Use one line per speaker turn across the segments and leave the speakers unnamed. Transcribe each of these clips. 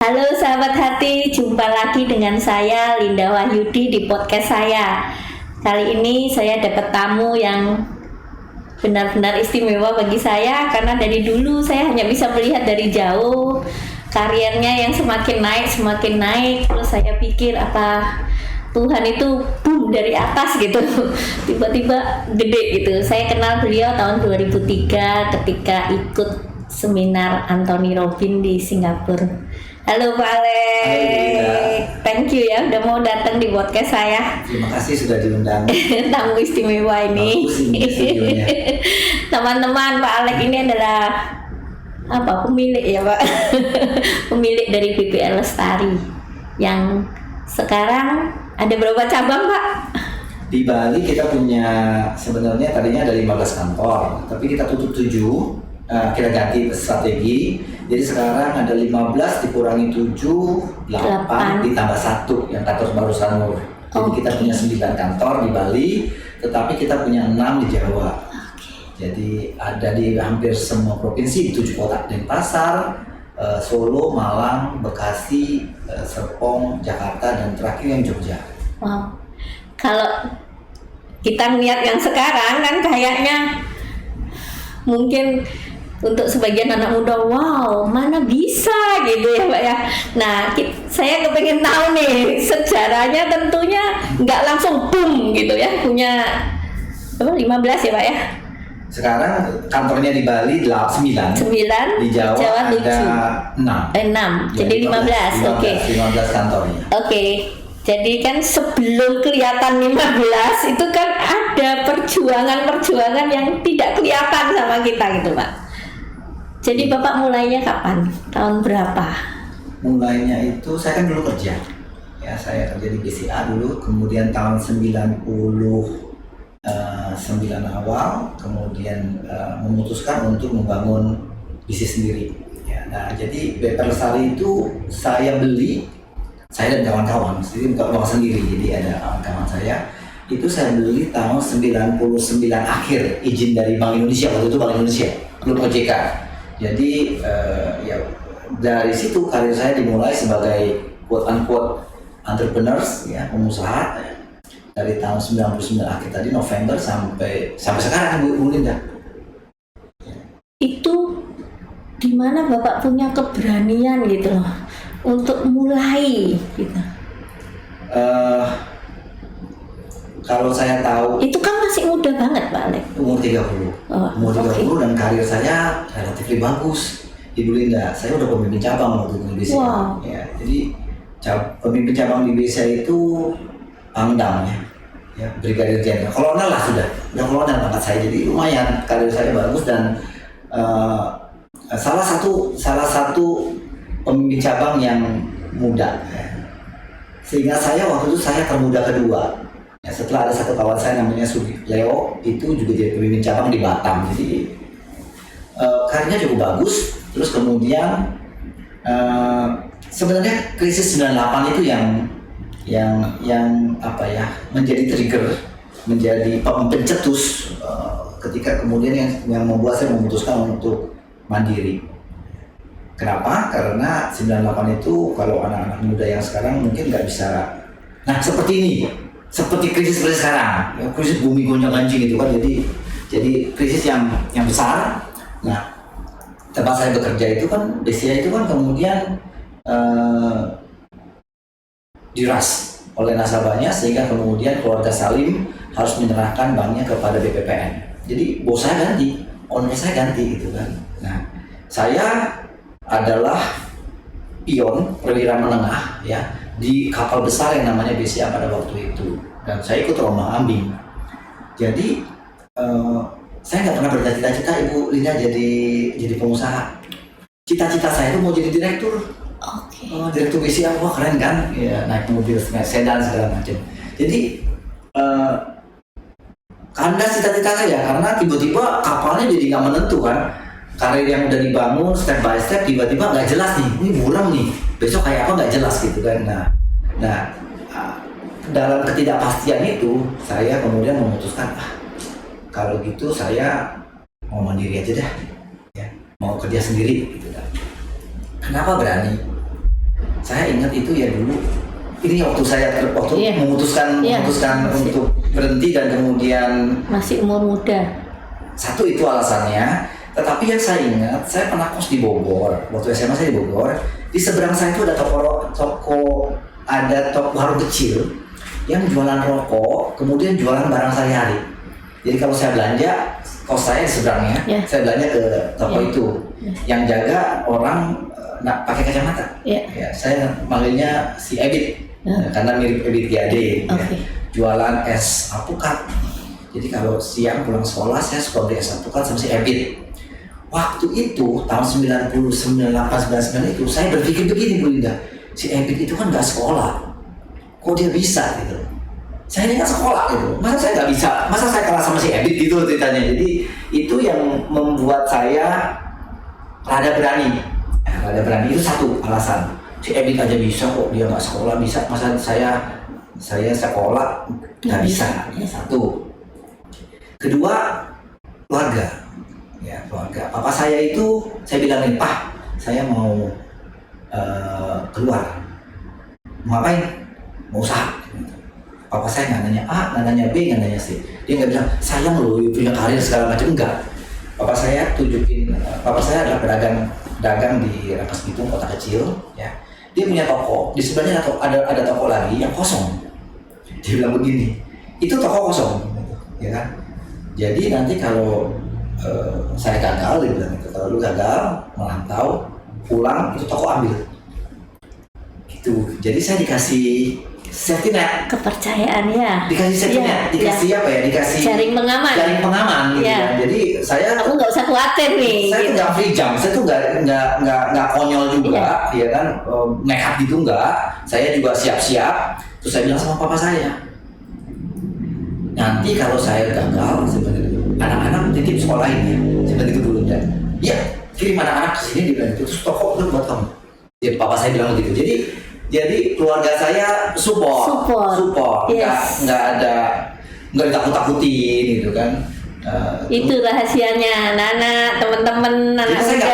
Halo sahabat hati, jumpa lagi dengan saya Linda Wahyudi di podcast saya. Kali ini saya dapat tamu yang benar-benar istimewa bagi saya karena dari dulu saya hanya bisa melihat dari jauh karirnya yang semakin naik. Terus saya pikir apa Tuhan itu boom dari atas gitu, tiba-tiba gede gitu. Saya kenal beliau tahun 2003 ketika ikut seminar Anthony Robbins di Singapura. Halo Pak Alek, thank you ya udah mau datang di podcast saya.
Terima kasih sudah diundang.
Tamu istimewa ini. Teman-teman, Pak Alek ini adalah pemilik ya Pak, pemilik dari BPL Lestari yang sekarang ada berapa cabang Pak?
Di Bali kita punya sebenarnya tadinya ada 15 kantor, tapi kita tutup 7. Kita ganti strategi, jadi sekarang ada 15 dikurangi 7, 8 ditambah 1 yang kantor baru Sanur. Jadi kita punya 9 kantor di Bali, tetapi kita punya 6 di Jawa. Jadi ada di hampir semua provinsi, di 7 kota: Denpasar, Solo, Malang, Bekasi, Serpong, Jakarta, dan terakhir yang Jogja.
Wow. Kalau kita lihat yang sekarang kan kayaknya mungkin untuk sebagian anak muda, wow, mana bisa gitu ya Pak ya. Nah, saya kepengen tahu nih sejarahnya, tentunya nggak langsung boom gitu ya, punya 15 ya Pak ya.
Sekarang kantornya di Bali 9, di Jawa ada 6.
Jadi 15. Oke.
15 kantornya.
Oke. Jadi kan sebelum kelihatan 15 itu kan ada perjuangan yang tidak kelihatan sama kita gitu Pak. Jadi Bapak mulainya kapan? Tahun berapa?
Mulainya itu saya kan dulu kerja. Ya, saya kerja di BCA dulu, kemudian tahun 99 awal, kemudian memutuskan untuk membangun bisnis sendiri. Ya, nah, jadi BPL Lestari itu saya beli, saya dan kawan-kawan, jadi bukan uang sendiri, jadi ada kawan-kawan saya. Itu saya beli tahun 99 akhir, izin dari Bank Indonesia, waktu itu Bank Indonesia, belum OJK. Jadi ya dari situ karir saya dimulai sebagai quote-unquote entrepreneurs, ya, pengusaha, dari tahun 99 akhir tadi, November sampai sekarang Bu Linda.
Itu di mana Bapak punya keberanian gitu loh untuk mulai gitu?
Kalau saya tahu
itu kan masih muda banget Pak Alek.
Umur 30. Umur 30 dan karir saya relatif bagus. Ibu Linda, saya udah pemimpin cabang waktu itu di BCA.
Wow.
Ya, jadi pemimpin cabang di BCA itu Pangdam ya, Brigadir Jenderal. Kolonel lah sudah kolonel pangkat saya. Jadi lumayan karir saya bagus dan salah satu pemimpin cabang yang muda. Ya. Sehingga saya waktu itu saya termuda kedua. Ya, setelah ada satu kawan saya namanya Sudi Leo, itu juga jadi pemimpin cabang di Batam. Jadi karirnya cukup bagus. Terus kemudian sebenarnya krisis 98 itu yang menjadi trigger, menjadi pencetus ketika kemudian yang membuat saya memutuskan untuk mandiri. Kenapa? Karena 98 itu kalau anak-anak muda yang sekarang mungkin nggak bisa. Nah, seperti ini. Seperti krisis sekarang, ya, krisis bumi gonjang-ganjing gitu kan, jadi krisis yang besar. Nah, tempat saya bekerja itu kan, BCA itu kan kemudian diras oleh nasabahnya, sehingga kemudian keluarga Salim harus menyerahkan banknya kepada BPPN. Jadi bos saya ganti, owner saya ganti gitu kan. Nah, saya adalah pion perwira menengah ya di kapal besar yang namanya BCA pada waktu itu, dan saya ikut rombongan ambing. Jadi saya nggak pernah bercita-cita Ibu Linda jadi pengusaha. Cita-cita saya itu mau jadi direktur. Direktur BCA, wah keren kan? Ya, naik mobil sedan segala macam. Jadi kandas cita-cita saya karena tiba-tiba kapalnya jadi nggak menentu kan. Karir yang udah dibangun step by step tiba-tiba nggak jelas nih, ini buram nih, besok kayak apa nggak jelas gitu kan. Nah, dalam ketidakpastian itu saya kemudian memutuskan kalau gitu saya mau mandiri aja dah, ya, mau kerja sendiri gitu kan. Kenapa berani? Saya ingat itu ya dulu. Ini waktu memutuskan untuk berhenti dan kemudian
masih umur muda.
Satu itu alasannya. Tetapi yang saya ingat, saya pernah kos di Bogor. Waktu SMA saya di Bogor. Di seberang saya itu ada toko warung kecil yang jualan rokok, kemudian jualan barang sehari-hari. Jadi kalau saya belanja, kos saya di seberangnya, saya belanja ke toko itu. Yang jaga orang pakai kacamata. Ya, saya manggilnya si Ebit. Karena mirip Ebit GAD, jualan es alpukat. Jadi kalau siang pulang sekolah saya suka beli es alpukat sama si Ebit. Waktu itu tahun 99, 99 itu saya berpikir begini Bu Linda, si Ebit itu kan nggak sekolah, kok dia bisa gitu? Saya ini kan sekolah gitu, masa saya nggak bisa? Masa saya kalah sama si Ebit gitu ceritanya? Jadi itu yang membuat saya rada berani itu satu alasan. Si Ebit aja bisa kok, dia nggak sekolah bisa, masa saya sekolah nggak bisa. Satu. Kedua, keluarga. Ya, keluarga. Papa saya itu saya bilangin, Pak, saya mau keluar. Mau ngapain? Mau usaha. Papa saya nggak nanya A, nggak nanya B, nggak nanya C. Dia nggak bilang sayang loh punya karir segala macam, enggak. Papa saya adalah dagang di Rangkas Bitung, kota kecil, ya. Dia punya toko, di sebelahnya ada toko lagi yang kosong. Dia bilang begini, itu toko kosong, ya kan? Jadi nanti kalau saya gagal, dia bilang itu, kalau lu gagal, merantau, pulang, itu toko ambil. Gitu. Jadi saya dikasih safety net.
Kepercayaan ya.
Dikasih safety net, dikasih apa ya? Dikasih
jaring pengaman.
Jaring pengaman, gitu kan. Jadi saya.
Kamu nggak usah khawatir nih.
Saya tuh nggak free jump, saya tuh nggak konyol juga, ya kan? Nekat gitu nggak. Saya juga siap-siap. Terus saya bilang sama papa saya, nanti kalau saya gagal seperti itu, anak-anak titip sekolahin ya, seperti itu dulu dan. Ya, kirim anak-anak ke sini dia bilang itu, terus toko itu buat kamu. Ya, papa saya bilang begitu. Jadi keluarga saya support.
Yes.
nggak ditakut-takutin gitu kan.
Itu rahasianya anak-anak, teman-teman, anak muda.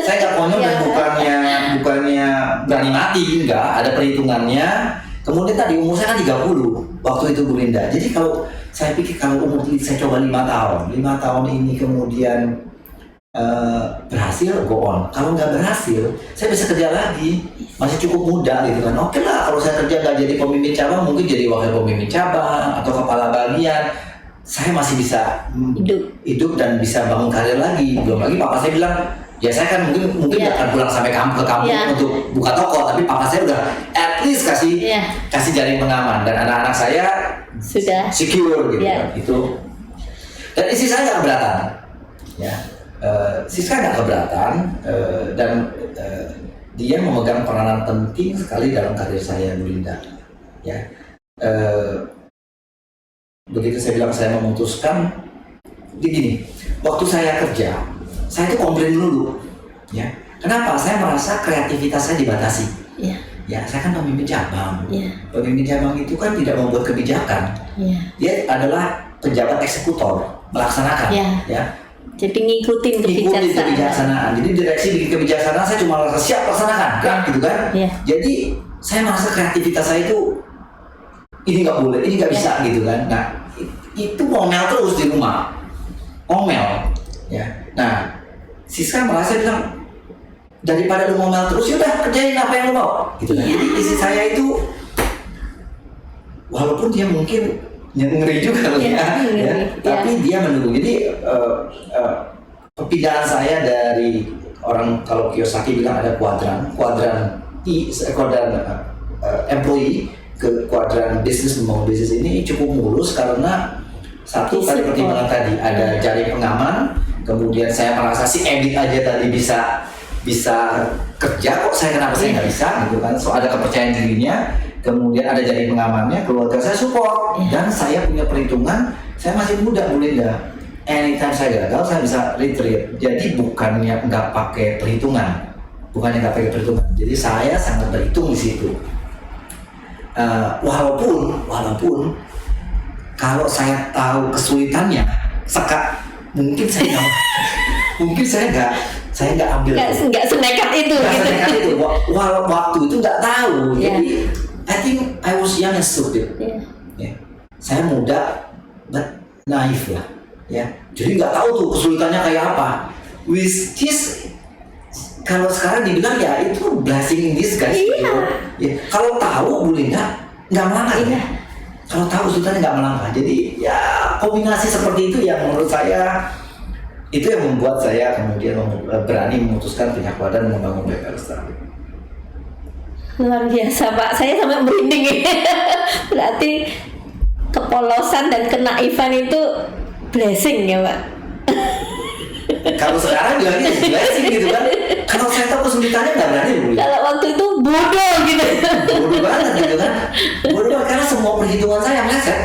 Saya nggak konyol dan bukannya berani mati, nggak ada perhitungannya. Kemudian tadi umur saya kan 30 waktu itu Bu Linda. Jadi kalau saya pikir kalau umur ini saya coba 5 tahun ini kemudian berhasil, go on. Kalau nggak berhasil, saya bisa kerja lagi. Masih cukup muda gitu kan. Oke lah, kalau saya kerja nggak jadi pemimpin cabang, mungkin jadi wakil pemimpin cabang atau kepala bagian. Saya masih bisa hidup dan bisa bangun karir lagi. Belum lagi papa saya bilang, ya saya kan mungkin nggak akan pulang sampai ke kampung untuk buka toko, tapi papa saya udah at least kasih jaring pengaman dan anak-anak saya
sudah
secure gitu kan. Itu. Dan istri saya nggak keberatan, ya. Siska nggak keberatan dan dia memegang peranan penting sekali dalam karir saya, Bu Linda. Ya. Begitu saya bilang saya memutuskan, begini, waktu saya kerja, saya itu komplain dulu, ya. Kenapa? Saya merasa kreativitas saya dibatasi. Ya, saya kan pemimpin cabang. Pemimpin cabang itu kan tidak membuat kebijakan. Dia adalah pejabat eksekutor, melaksanakan. Ya.
Jadi ngikutin kebijaksanaan.
Jadi direksi bikin kebijaksanaan, saya cuma siap laksanakan, gitu kan? Jadi saya merasa kreativitas saya itu ini nggak boleh, ini nggak bisa gitu kan. Nah itu ngomel terus di rumah, ngomel, ya. Nah Siska merasa bilang daripada lu ngomel terus, yaudah kerjain apa yang lu mau, gitu kan. Jadi istri saya itu walaupun dia mungkin ngeri juga tapi dia mendukung. Jadi perpindahan saya dari orang, kalau Kiyosaki bilang ada kuadran employee ke kuadran bisnis, membangun bisnis ini cukup mulus karena satu tadi pertimbangan tadi ada jaring pengaman, kemudian saya merasa si Ebit aja tadi bisa kerja, kok saya kenapa saya nggak bisa gitu kan. So ada kepercayaan dirinya, kemudian ada jaring pengamannya, keluarga saya support dan saya punya perhitungan, saya masih muda Bu Linda. Anytime saya gagal saya bisa retreat. Jadi bukannya nggak pakai perhitungan, jadi saya sangat berhitung di situ. Walaupun kalau saya tahu kesulitannya, mungkin saya saya nggak ambil.
Nggak senekat itu.
Nggak
Gitu.
senekat itu. Waktu itu nggak tahu.
Yeah.
Jadi I think I was young and stupid.
Yeah.
Ya. Saya muda, but naif lah. Ya. Jadi nggak tahu tuh kesulitannya kayak apa. With this, kalau sekarang dibilang ya itu blessing in disguise.
Iya.
Gitu. Ya. Kalau tahu Bu Linda nggak melangkah.
Iya.
Ya. Kalau tahu kesulitannya nggak melangkah. Jadi ya kombinasi seperti itu yang menurut saya itu yang membuat saya kemudian berani memutuskan punya keluarga dan membangun BP Lestari.
Luar biasa Pak, saya sampai merinding. Berarti kepolosan dan kenaifan itu blessing ya Pak.
Kalau sekarang bilangnya blessing gitu kan. Kalau saya tahu kesulitannya nggak berani Bu.
Kalau waktu itu bodoh gitu.
Bodoh banget gitu kan. Bodoh banget karena semua perhitungan saya meleset.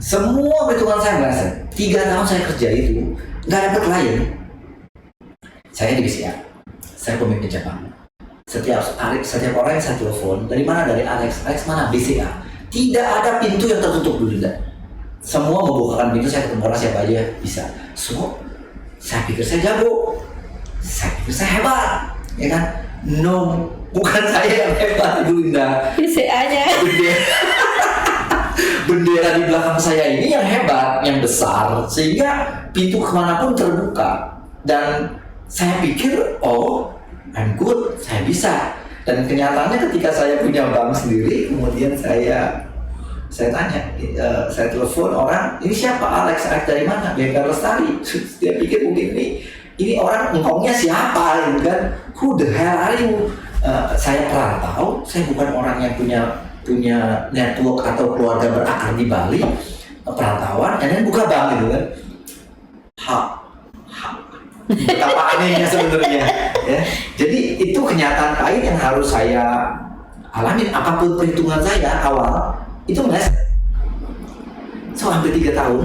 Semua perhitungan saya meleset. 3 tahun saya kerja itu nggak dapat klien. Saya di BCA. Saya pemimpin cabang. Setiap orang yang saya telepon, dari mana? Dari Alex mana? BCA. Tidak ada pintu yang tertutup dulu, tidak. Semua membukakan pintu, saya ketemu orang siapa aja bisa. So, saya pikir saya jago, saya pikir saya hebat, ya kan? No, bukan saya yang hebat, Bu Linda.
BCA-nya.
Bendera di belakang saya ini yang hebat, yang besar, sehingga pintu kemanapun terbuka. Dan saya pikir, oh, I'm good, saya bisa. Dan kenyataannya ketika saya punya bank sendiri, kemudian saya tanya, saya telepon orang, ini siapa? Alex dari mana? BP Lestari. Dia pikir mungkin ini orang engkongnya siapa, gitu kan? Who the hell are you? Saya perantau, saya bukan orang yang punya network atau keluarga berakar di Bali, perantauan, dan buka bank gitu kan? Betapa anehnya sebenarnya, ya. Jadi itu kenyataan pahit yang harus saya alamin. Apapun perhitungan saya awal itu meleset. So hampir 3 tahun,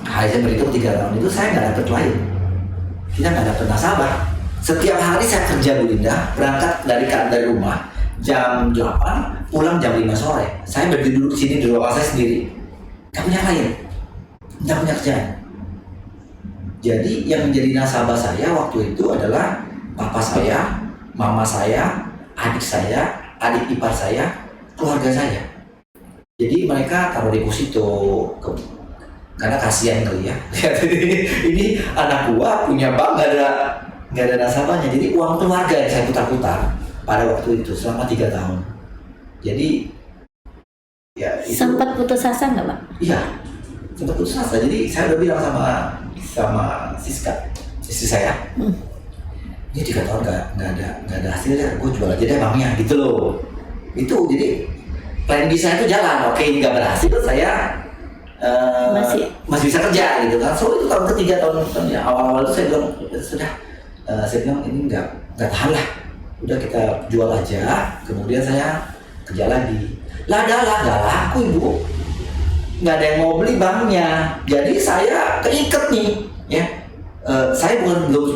saya berhitung 3 tahun itu saya nggak dapat klien, kita nggak dapat nasabah. Setiap hari saya kerja Bu Linda, berangkat dari rumah jam 8, pulang jam 5 sore. Saya berdiri duduk di sini di ruangan saya sendiri, nggak punya klien, nggak punya kerjaan. Jadi yang menjadi nasabah saya waktu itu adalah papa saya, mama saya, adik saya, adik ipar saya, keluarga saya. Jadi mereka taruh deposito karena kasihan kali ya. Ini anak gua punya bank nggak ada nasabahnya. Jadi uang keluarga yang saya putar-putar pada waktu itu selama 3 tahun. Jadi ya itu,
sempat putus asa nggak Pak?
Iya, sempat putus asa. Jadi saya udah bilang sama Siska, istri saya, ini 3 tahun nggak ada hasilnya, gue jual aja deh banknya gitu loh. Itu jadi plan bisa itu jalan. Oke, ini nggak berhasil, saya masih bisa kerja gitu kan. So itu tahun ketiga, tahun ya, awal-awal itu saya bilang sudah, saya bilang ini nggak tahan lah, udah kita jual aja. Kemudian saya kerja lagi. Nggak laku Ibu. Nggak ada yang mau beli banknya, jadi saya keiket nih, ya. Saya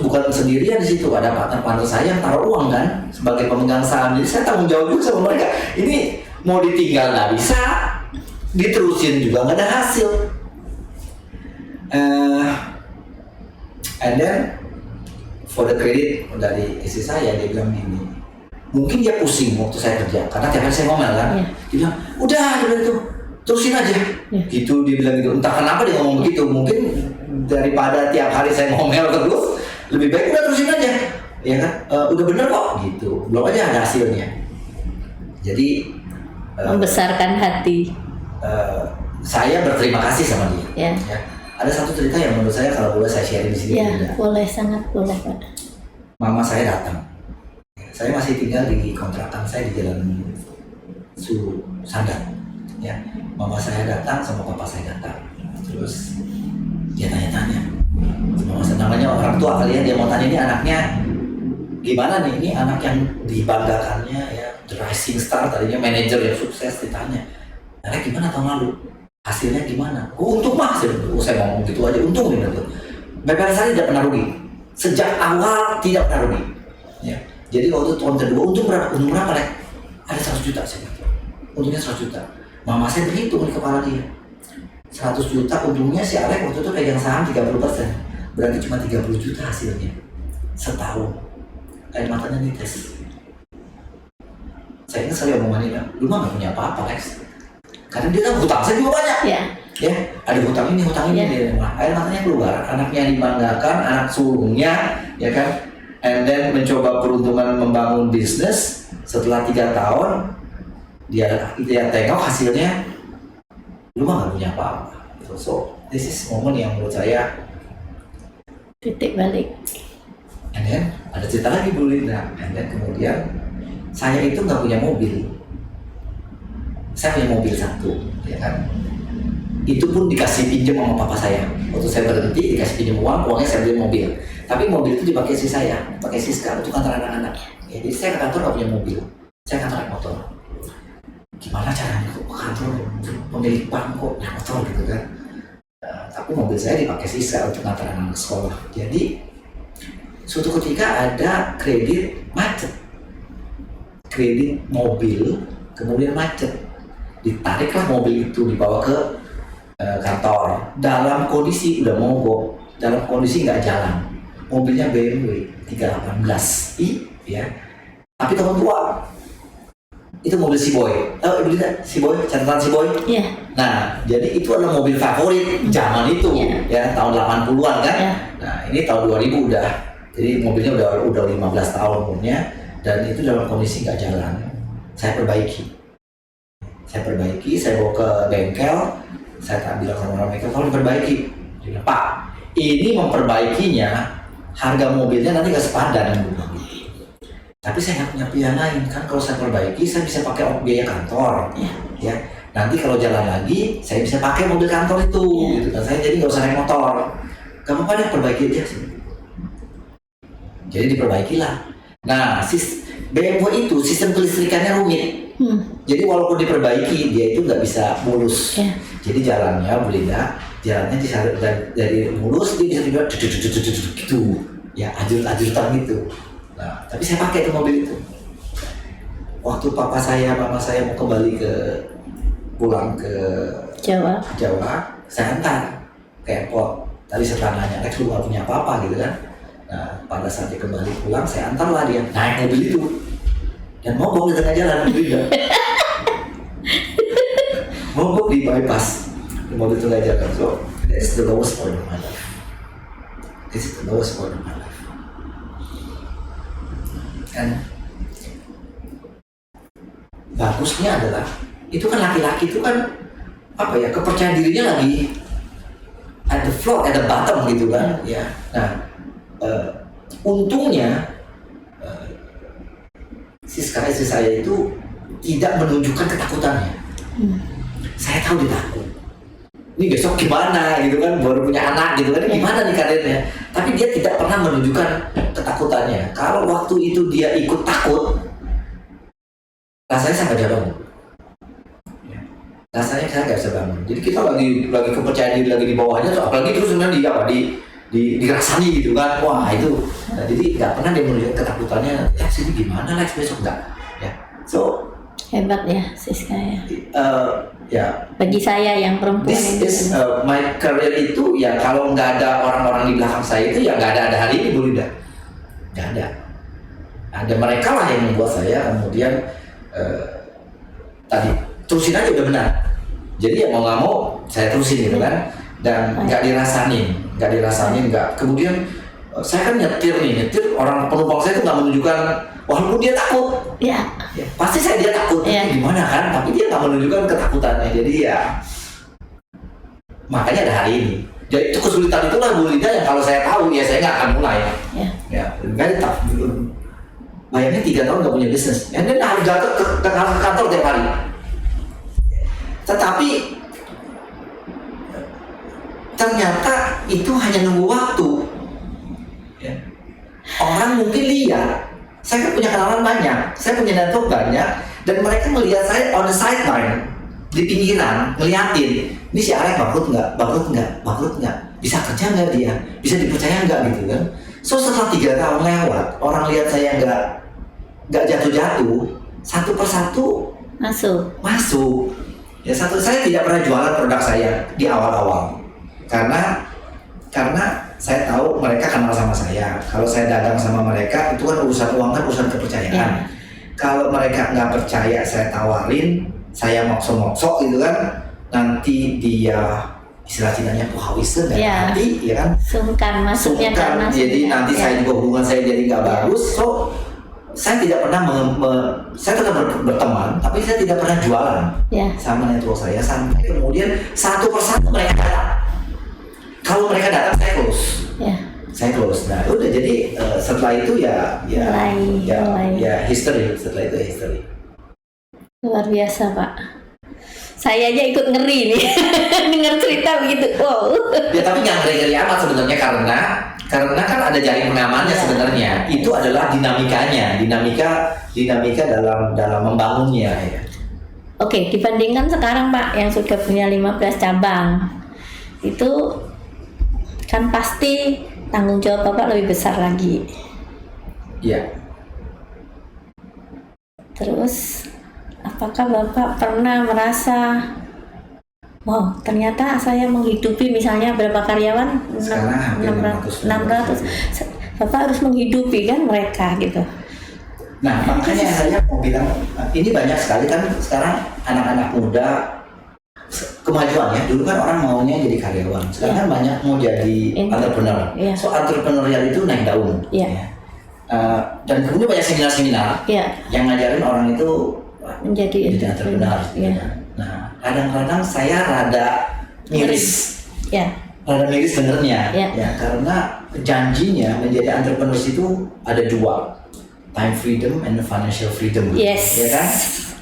bukan sendirian di situ, ada partner saya yang taruh uang kan sebagai pemegang saham, jadi saya tanggung jawab juga sama mereka. Ini mau ditinggal nggak bisa, diterusin juga nggak ada hasil. And then for the credit dari istri saya, dia bilang gini, mungkin dia pusing waktu saya kerja karena tiap hari saya ngomel kan, dia bilang udah itu terusin aja, gitu dia bilang gitu. Entah kenapa dia ngomong begitu, mungkin daripada tiap hari saya ngomel terus, lebih baik udah terusin aja, ya kan, udah bener kok, gitu. Belum aja ada hasilnya. Jadi
membesarkan hati.
Saya berterima kasih sama dia.
Ya.
Ada satu cerita yang menurut saya kalau boleh saya share di sini.
Ya, boleh, sangat boleh Pak.
Mama saya datang. Saya masih tinggal di kontrakan saya di Jalan Sandar. Ya, mama saya datang sama papa saya datang, terus dia tanya-tanya, mama saya, namanya orang tua kalian, dia mau tanya ini anaknya gimana nih, ini anak yang dibanggakannya ya, the rising star, tadinya manajer yang sukses, ditanya, anak gimana tahun lalu, hasilnya gimana? Oh untung mas, saya ngomong gitu aja, untung nih tuh. BP Lestari tidak pernah rugi, sejak awal tidak pernah rugi. Ya, jadi waktu tahun kedua untung berapa? Untung berapa Lek? Ada 100 juta saya bilang, untungnya 100 juta. Mama saya berhitung di kepala dia, 100 juta untungnya si Alek waktu itu pegang saham 30%, berarti cuma 30 juta hasilnya. setahun air matanya netes. Saya ingat sekali omongannya, lu mah gak punya apa-apa Lex, karena dia kan hutang saya juga banyak. Ya, ada hutang ini dia. Air matanya keluar, anaknya dibanggakan, anak sulungnya, ya kan, and then mencoba peruntungan membangun bisnis. Setelah 3 tahun dia tengok hasilnya, lu mah gak punya apa-apa. So this is momen yang menurut saya
titik balik.
And then ada cerita lagi Bu Linda, and then kemudian saya itu nggak punya mobil, saya punya mobil 1, ya kan. Itu pun dikasih pinjam sama papa saya. Waktu saya berhenti dikasih pinjam uangnya saya beli mobil. Tapi mobil itu dipakai istri saya, pakai Siska untuk antar anak-anak. Ya, jadi saya ke kantor nggak punya mobil, saya kantor naik motor. Gimana caranya kok ke kantor pemilik bank kok naik motor gitu kan? Tapi mobil saya dipakai Siska untuk antar anak-anak sekolah. Jadi suatu ketika ada kredit macet, kredit mobil kemudian macet, ditariklah mobil itu dibawa ke kantor dalam kondisi udah mogok, dalam kondisi nggak jalan. Mobilnya BMW 318i ya, tapi tahun tua. Itu mobil si Boy, si Boy, catatan si Boy.
Yeah.
Nah, jadi itu adalah mobil favorit zaman itu, ya tahun 80-an kan. Nah, ini tahun 2000 udah, jadi mobilnya udah 15 tahun umurnya, dan itu dalam kondisi nggak jalan. Saya perbaiki, saya bawa ke bengkel, saya tak bilang sama orang bengkel, kalau diperbaiki, dia bilang, Pak, ini memperbaikinya, harga mobilnya nanti nggak sepadan. Tapi saya nggak punya pilihan lain kan, kalau saya perbaiki saya bisa pakai biaya kantor, ya. Nanti kalau jalan lagi saya bisa pakai mobil kantor itu, gitu kan. Saya jadi nggak usah naik motor. Kamu pada perbaiki aja sih. Jadi diperbaikilah. Nah, BMW itu sistem kelistrikannya rumit. Jadi walaupun diperbaiki dia itu nggak bisa mulus. Jadi jalannya Bu Linda, jalannya dari mulus dia bisa juga gitu, ya ajur-ajuran gitu. Nah, tapi saya pakai tuh mobil itu. Waktu mama saya mau kembali pulang ke Jawa, saya antar ke airport. Tadi setelah nanya, Lex lu gak punya apa-apa gitu kan. Nah, pada saat dia kembali pulang, saya antarlah dia naik mobil itu. Dan mogok di tengah jalan, mogok di bypass, di mobil tengah jalan. So, that's the lowest point of my life. This is the lowest point of my life. Dan bagusnya adalah itu kan laki-laki itu kan apa ya, kepercayaan dirinya lagi at the floor, at the bottom gitu kan ya. Nah untungnya Siska istri saya itu tidak menunjukkan ketakutannya. Saya tahu dia takut, ini besok gimana gitu kan, baru punya anak gitu kan, gimana nih karirnya. Tapi dia tidak pernah menunjukkan ketakutannya. Kalau waktu itu dia ikut takut, rasanya saya nggak bisa bangun. Rasanya saya nggak bisa bangun. Jadi kita lagi kepercayaan diri lagi di bawahnya, apalagi terus kemudian dirasani gitu kan. Wah itu. Nah, jadi nggak pernah dia menunjukkan ketakutannya. Ya sini gimana Lex besok nggak. Ya. So
hebat ya Siska ya.
Ya.
Bagi saya yang perempuan
This is my career itu ya, kalau nggak ada orang-orang di belakang saya itu ya nggak ada hari ini Bu Linda. Nggak ada. Ada mereka lah yang membuat saya kemudian tadi terusin aja udah benar. Jadi ya mau nggak mau saya terusin gitu kan, dan nggak dirasain, nggak. Kemudian saya kan nyetir orang penumpang saya itu nggak menunjukkan, walaupun dia takut. Ya, pasti dia takut. Gimana kan? Tapi dia nggak menunjukkan ketakutannya. Jadi ya makanya ada hari ini. Jadi itu kesulitan itulah Bu Linda yang kalau saya tahu ya saya nggak akan mulai. Ya, very tough. Bayangnya 3 tahun nggak punya bisnis, dan dia harus jatuh ke kantor tiap hari. Tetapi ternyata itu hanya nunggu waktu. Ya. Orang mungkin lihat, saya kan punya kenalan banyak, saya punya network banyak, dan mereka melihat saya on the sideline, di pinggiran, ngeliatin, ini si Arek bangkrut nggak, bisa kerja nggak dia, bisa dipercaya nggak gitu kan. So setelah 3 tahun lewat, orang lihat saya nggak jatuh-jatuh, satu persatu masuk. Ya saya tidak pernah jualan produk saya di awal-awal, karena saya tahu mereka kenal sama saya. Kalau saya dagang sama mereka, itu kan urusan uang, kan urusan kepercayaan.
Ya.
Kalau mereka nggak percaya saya tawarin, saya mokso-mokso gitu kan, nanti dia istilah Cinanya puhawisan dan
Ya.
hati, ya kan?
Sungkan maksudnya
Sungkan,
karena
jadi nanti
ya.
saya juga hubungan saya jadi nggak bagus. So saya tidak pernah saya tetap berteman, tapi saya tidak pernah jualan
Ya.
sama network saya sampai kemudian satu persatu mereka datang. Kalau mereka datang saya close.
Ya.
Saya close. Nah, udah jadi setelah itu ya
Mulai.
history. Setelah itu history.
Luar biasa Pak. Saya aja ikut ngeri nih dengar cerita begitu. Wow.
Ya tapi jangan ngeri-ngeri amat sebenarnya karena kan ada jaring pengamannya sebenarnya. Itu adalah dinamika dalam membangunnya ya.
Oke, dibandingkan sekarang Pak yang sudah punya 15 cabang, itu kan pasti tanggung jawab Bapak lebih besar lagi.
Iya.
Terus, apakah Bapak pernah merasa, wow, ternyata saya menghidupi misalnya berapa karyawan?
Sekarang hampir
600. Bapak harus menghidupi kan mereka gitu.
Nah, makanya saya mau bilang, ini banyak sekali kan sekarang anak-anak muda kemajuan ya. Dulu kan orang maunya jadi karyawan, sekarang kan banyak mau jadi entrepreneur.
Iya.
So entrepreneurial itu naik daun.
Iya.
Ya. Dan kemudian banyak seminar-seminar
Iya.
yang ngajarin orang itu
Menjadi
jadi entrepreneur. Gitu
Iya.
kan. Nah, kadang-kadang saya rada miris.
Ya.
Rada miris sebenarnya,
Iya.
ya karena janjinya menjadi entrepreneur itu ada dua. Time freedom and financial freedom,
Yes.
ya kan?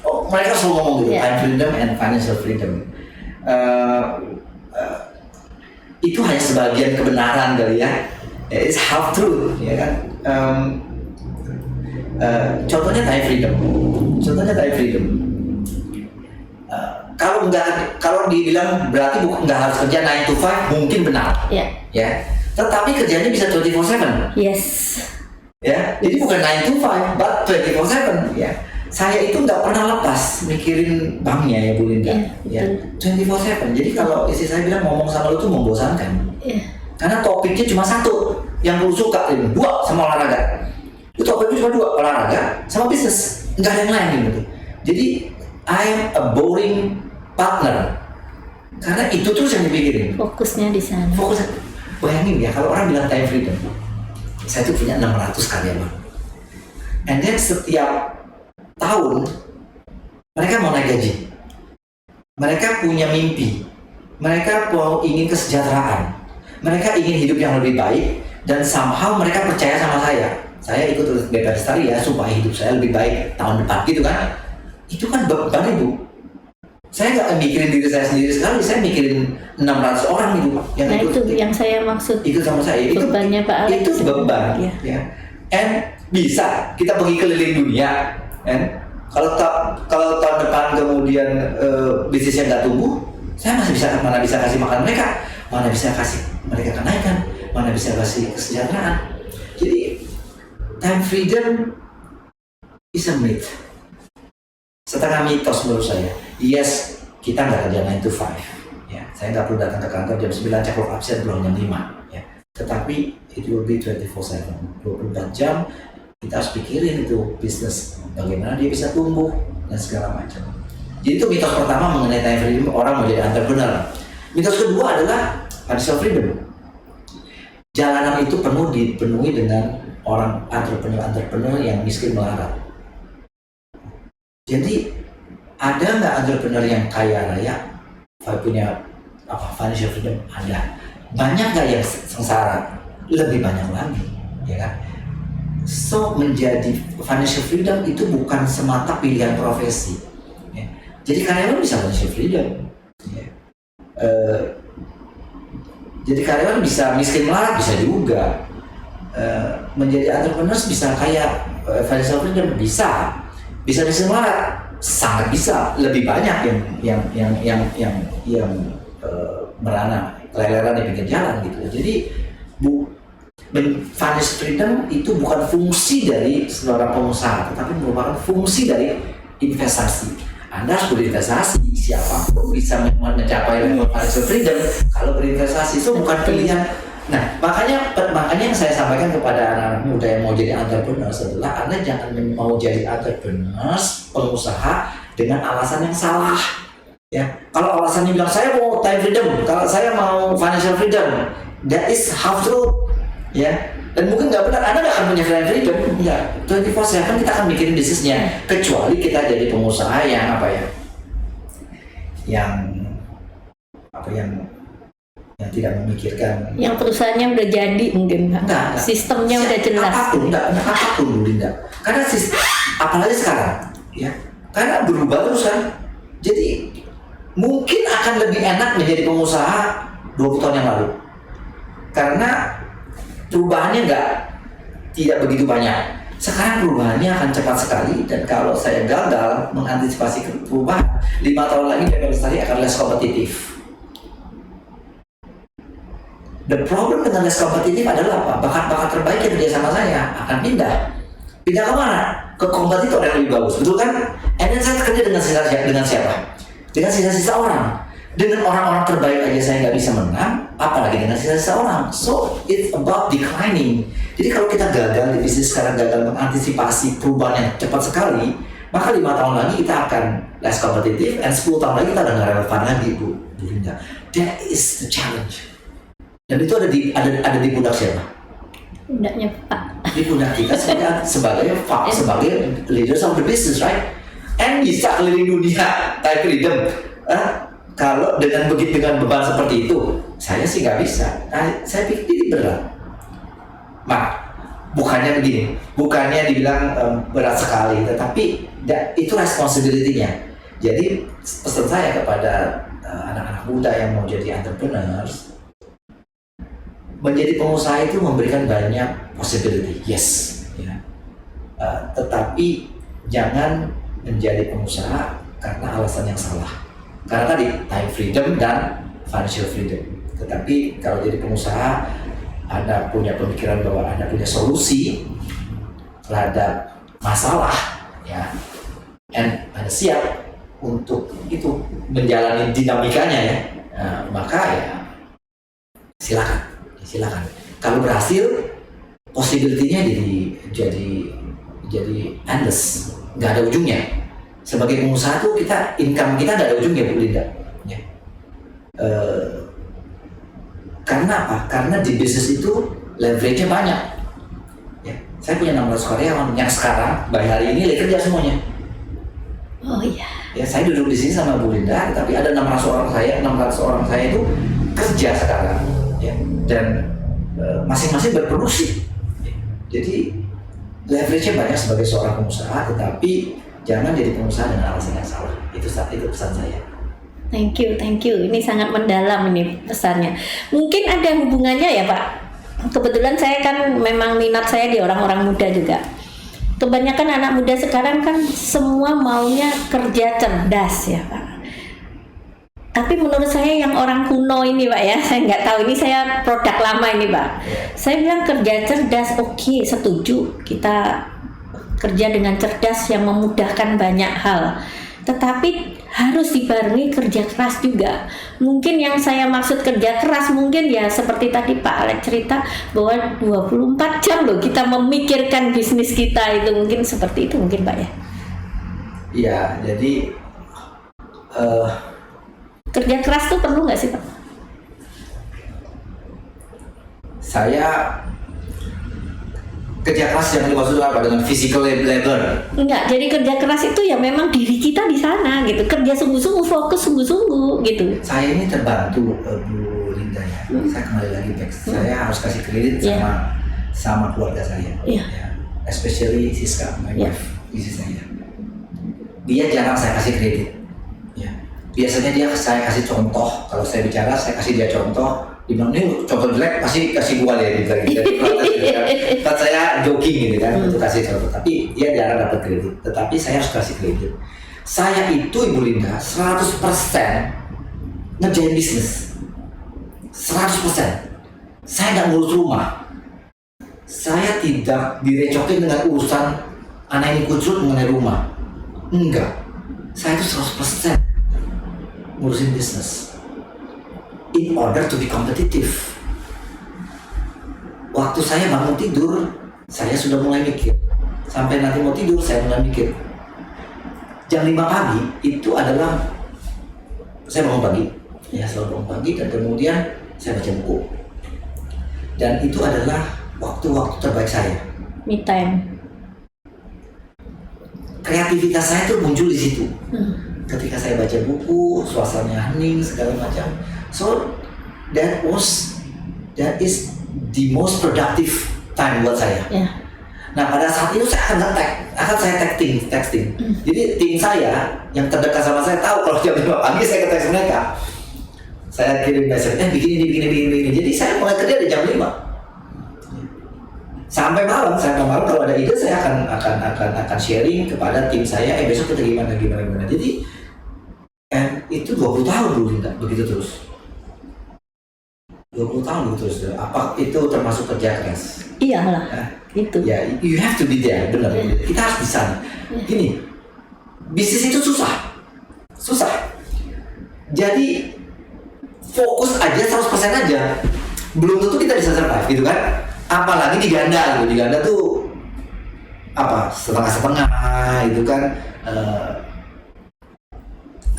Oh, mereka selalu ngomong gitu,
Yeah.
time freedom and financial freedom. Itu hanya sebagian kebenaran kali ya. It's half truth, ya kan? Contohnya time freedom. Kalau dibilang berarti nggak harus kerja 9 to 5 mungkin benar,
Ya.
ya. Tetapi kerjanya bisa 24/7.
Yes.
Ya, jadi bukan 9 to 5, but 24/7 ya. Saya itu nggak pernah lepas mikirin banknya ya Bu Linda,
Iya,
ya 24/7. Jadi kalau istri saya bilang ngomong sama lu tuh membosankan,
Ya.
karena topiknya cuma satu yang lu suka, dua sama olahraga. Itu topiknya cuma dua, olahraga sama bisnis, nggak ada yang lain gitu. Jadi I'm a boring partner, karena itu terus yang dipikirin.
Fokusnya di sana.
Fokus, bayangin ya kalau orang bilang time freedom. Saya tuh punya 600 karyawan. And then setiap tahun mereka mau naik gaji. Mereka punya mimpi. Mereka ingin kesejahteraan. Mereka ingin hidup yang lebih baik dan somehow mereka percaya sama saya. Saya ikut BP Lestari ya supaya hidup saya lebih baik tahun depan gitu kan. Itu kan beban Ibu. Saya nggak mikirin diri saya sendiri sekali, saya mikirin 600 orang itu yang
Nah
ikut.
itu yang saya maksud.
Ikut sama saya.
Bebannya Pak Alex.
Itu beban,
Ya.
ya. And bisa kita pergi keliling dunia, kan? Kalau tahun depan kemudian bisnisnya nggak tumbuh, saya masih mana bisa kasih makan mereka, mana bisa kasih mereka kenaikan, mana bisa kasih kesejahteraan. Jadi time freedom is a myth. Setengah mitos menurut saya. Yes, kita nggak kerja 9 to 5. Ya, saya nggak perlu datang ke kantor jam 9 cek work absen pulang jam 5. Ya. Tetapi it will be 24/7, 24 jam. Kita harus pikirin itu bisnis, bagaimana dia bisa tumbuh dan segala macam. Jadi itu mitos pertama mengenai time freedom, orang mau jadi entrepreneur. Mitos kedua adalah financial freedom. Jalanan itu dipenuhi dengan orang entrepreneur yang miskin melarat. Jadi ada nggak entrepreneur yang kaya raya, punya financial freedom? Ada. Banyak nggak yang sengsara? Lebih banyak lagi, ya kan? So menjadi financial freedom itu bukan semata pilihan profesi. Ya. Jadi karyawan bisa financial freedom. Ya. Jadi karyawan bisa miskin melarat, bisa juga. Menjadi entrepreneur bisa kaya financial freedom, bisa miskin melarat, sangat bisa. Lebih banyak yang merana keleleran di pinggir jalan gitu. Jadi financial freedom itu bukan fungsi dari seorang pengusaha, tetapi merupakan fungsi dari investasi. Anda harus berinvestasi, siapapun bisa mencapai level financial freedom kalau berinvestasi. Itu bukan pilihan Nah, makanya yang saya sampaikan kepada anak-anak muda yang mau jadi entrepreneur adalah Anda jangan mau jadi entrepreneur, pengusaha dengan alasan yang salah. Ya, kalau alasannya bilang saya mau time freedom, kalau saya mau financial freedom, that is half truth. Ya, dan mungkin nggak benar. Anda nggak akan punya time freedom. Ya, 24/7 kita akan mikirin bisnisnya. Kecuali kita jadi pengusaha yang yang tidak memikirkan,
yang perusahaannya udah jadi mungkin
enggak.
Sistemnya udah jelas.
Apapun dulu Linda. Karena apalagi sekarang, ya, karena berubah terus kan. Jadi mungkin akan lebih enak menjadi pengusaha 20 tahun yang lalu. Karena perubahannya tidak begitu banyak. Sekarang perubahannya akan cepat sekali, dan kalau saya gagal mengantisipasi perubahan, 5 tahun lagi BP Lestari akan less kompetitif. The problem dengan less kompetitif adalah apa? Bakat-bakat terbaik yang kerja sama saya akan pindah kemana? Ke kompetitor yang lebih bagus, betul kan? And then saya kerja dengan siapa? Dengan sisa-sisa orang. Dengan orang-orang terbaik aja saya nggak bisa menang, apalagi dengan sisa-sisa orang. So it's about declining. Jadi kalau kita gagal di bisnis sekarang, gagal mengantisipasi perubahan yang cepat sekali, maka 5 tahun lagi kita akan less kompetitif, and 10 tahun lagi kita udah nggak relevan lagi, Bu Linda. That is the challenge. Dan itu ada di pundak siapa?
Pundaknya Pak.
Di pundak kita sebagai leaders of the business, right? And bisa keliling dunia time freedom. Kalau dengan beban seperti itu, saya sih nggak bisa. Saya pikir ini berat. Bukannya begini, bukannya dibilang berat sekali, tetapi itu responsibility-nya. Jadi pesan saya kepada anak-anak muda yang mau jadi entrepreneurs, menjadi pengusaha itu memberikan banyak possibility, yes, ya. Tetapi jangan menjadi pengusaha karena alasan yang salah. Karena tadi time freedom dan financial freedom. Tetapi kalau jadi pengusaha, Anda punya pemikiran bahwa Anda punya solusi terhadap masalah, ya, and Anda siap untuk itu menjalani dinamikanya, ya, maka ya silakan. Kalau berhasil, possibility-nya jadi endless, nggak ada ujungnya. Sebagai pengusaha tuh income kita nggak ada ujungnya, Bu Linda. Ya. Karena apa? Karena di bisnis itu leverage-nya banyak. Ya. Saya punya 16 karyawan yang sekarang by hari ini lagi kerja semuanya.
Oh iya.
Ya, saya duduk di sini sama Bu Linda, tapi ada 600 orang saya itu kerja sekarang. Ya, dan masing-masing berproduksi. Ya, jadi leverage-nya banyak sebagai seorang pengusaha, tetapi jangan jadi pengusaha dengan alasan yang salah. Itu pesan saya.
Thank you. Ini sangat mendalam ini pesannya. Mungkin ada hubungannya ya Pak. Kebetulan saya kan memang minat saya di orang-orang muda juga. Kebanyakan anak muda sekarang kan semua maunya kerja cerdas ya Pak. Tapi menurut saya yang orang kuno ini Pak ya, saya nggak tahu, ini saya produk lama ini Pak. Saya bilang kerja cerdas, oke, setuju, kita kerja dengan cerdas yang memudahkan banyak hal. Tetapi harus dibarengi kerja keras juga. Mungkin yang saya maksud kerja keras mungkin ya seperti tadi Pak Alex cerita bahwa 24 jam loh kita memikirkan bisnis kita, itu mungkin seperti itu mungkin Pak ya.
Iya, jadi
kerja keras tuh perlu nggak sih Pak?
Saya kerja keras yang dimaksud apa dengan physical labor?
Enggak, jadi kerja keras itu ya memang diri kita di sana gitu, kerja sungguh-sungguh, fokus sungguh-sungguh gitu.
Saya ini terbantu Bu Linda ya. Saya kembali lagi back. Saya harus kasih kredit sama keluarga saya. Ya. Especially Siska, my wife, istri saya. Dia jarang saya kasih kredit. Ya. Biasanya saya kasih contoh. Kalau saya bicara, saya kasih dia contoh. Dibilang ini contoh jelek, pasti kasih gua deh gitu. Kan saya joking gitu kan, untuk kasih contoh. Tapi dia jarang dapat kredit. Tetapi saya harus kasih kredit. Saya itu Ibu Linda 100% ngerjain bisnis. 100%. Saya nggak ngurus rumah. Saya tidak direcokin dengan urusan anak ini kucut mengenai rumah. Enggak. Saya itu 100% ngurusin bisnis. In order to be competitive. waktu saya bangun tidur, saya sudah mulai mikir. Sampai nanti mau tidur, saya mulai mikir. Jam 5 pagi itu adalah saya bangun pagi, ya selalu bangun pagi, dan kemudian saya baca buku. Dan itu adalah waktu-waktu terbaik saya.
Me time.
Kreativitas saya tuh muncul di situ. Ketika saya baca buku, suasananya hening segala macam. So that is the most productive time buat saya.
Yeah.
Nah pada saat itu saya akan saya texting. Jadi tim saya yang terdekat sama saya tahu kalau jam 5 pagi saya ke text mereka. Saya kirim message, bikin ini. Jadi saya mulai kerja di jam 5. Sampai malam kalau ada ide saya akan sharing kepada tim saya. Besok kita gimana. Jadi itu 20 tahun dulu begitu terus. 20 tahun terus. Apa itu termasuk kerja keras?
Iyalah. Itu.
Ya, you have to be there, benar. Kita harus di sana. Gini, bisnis itu susah. Jadi fokus aja 100% aja. Belum tentu kita bisa survive gitu kan? Apalagi di ganda gitu. Di ganda tuh setengah-setengah itu kan.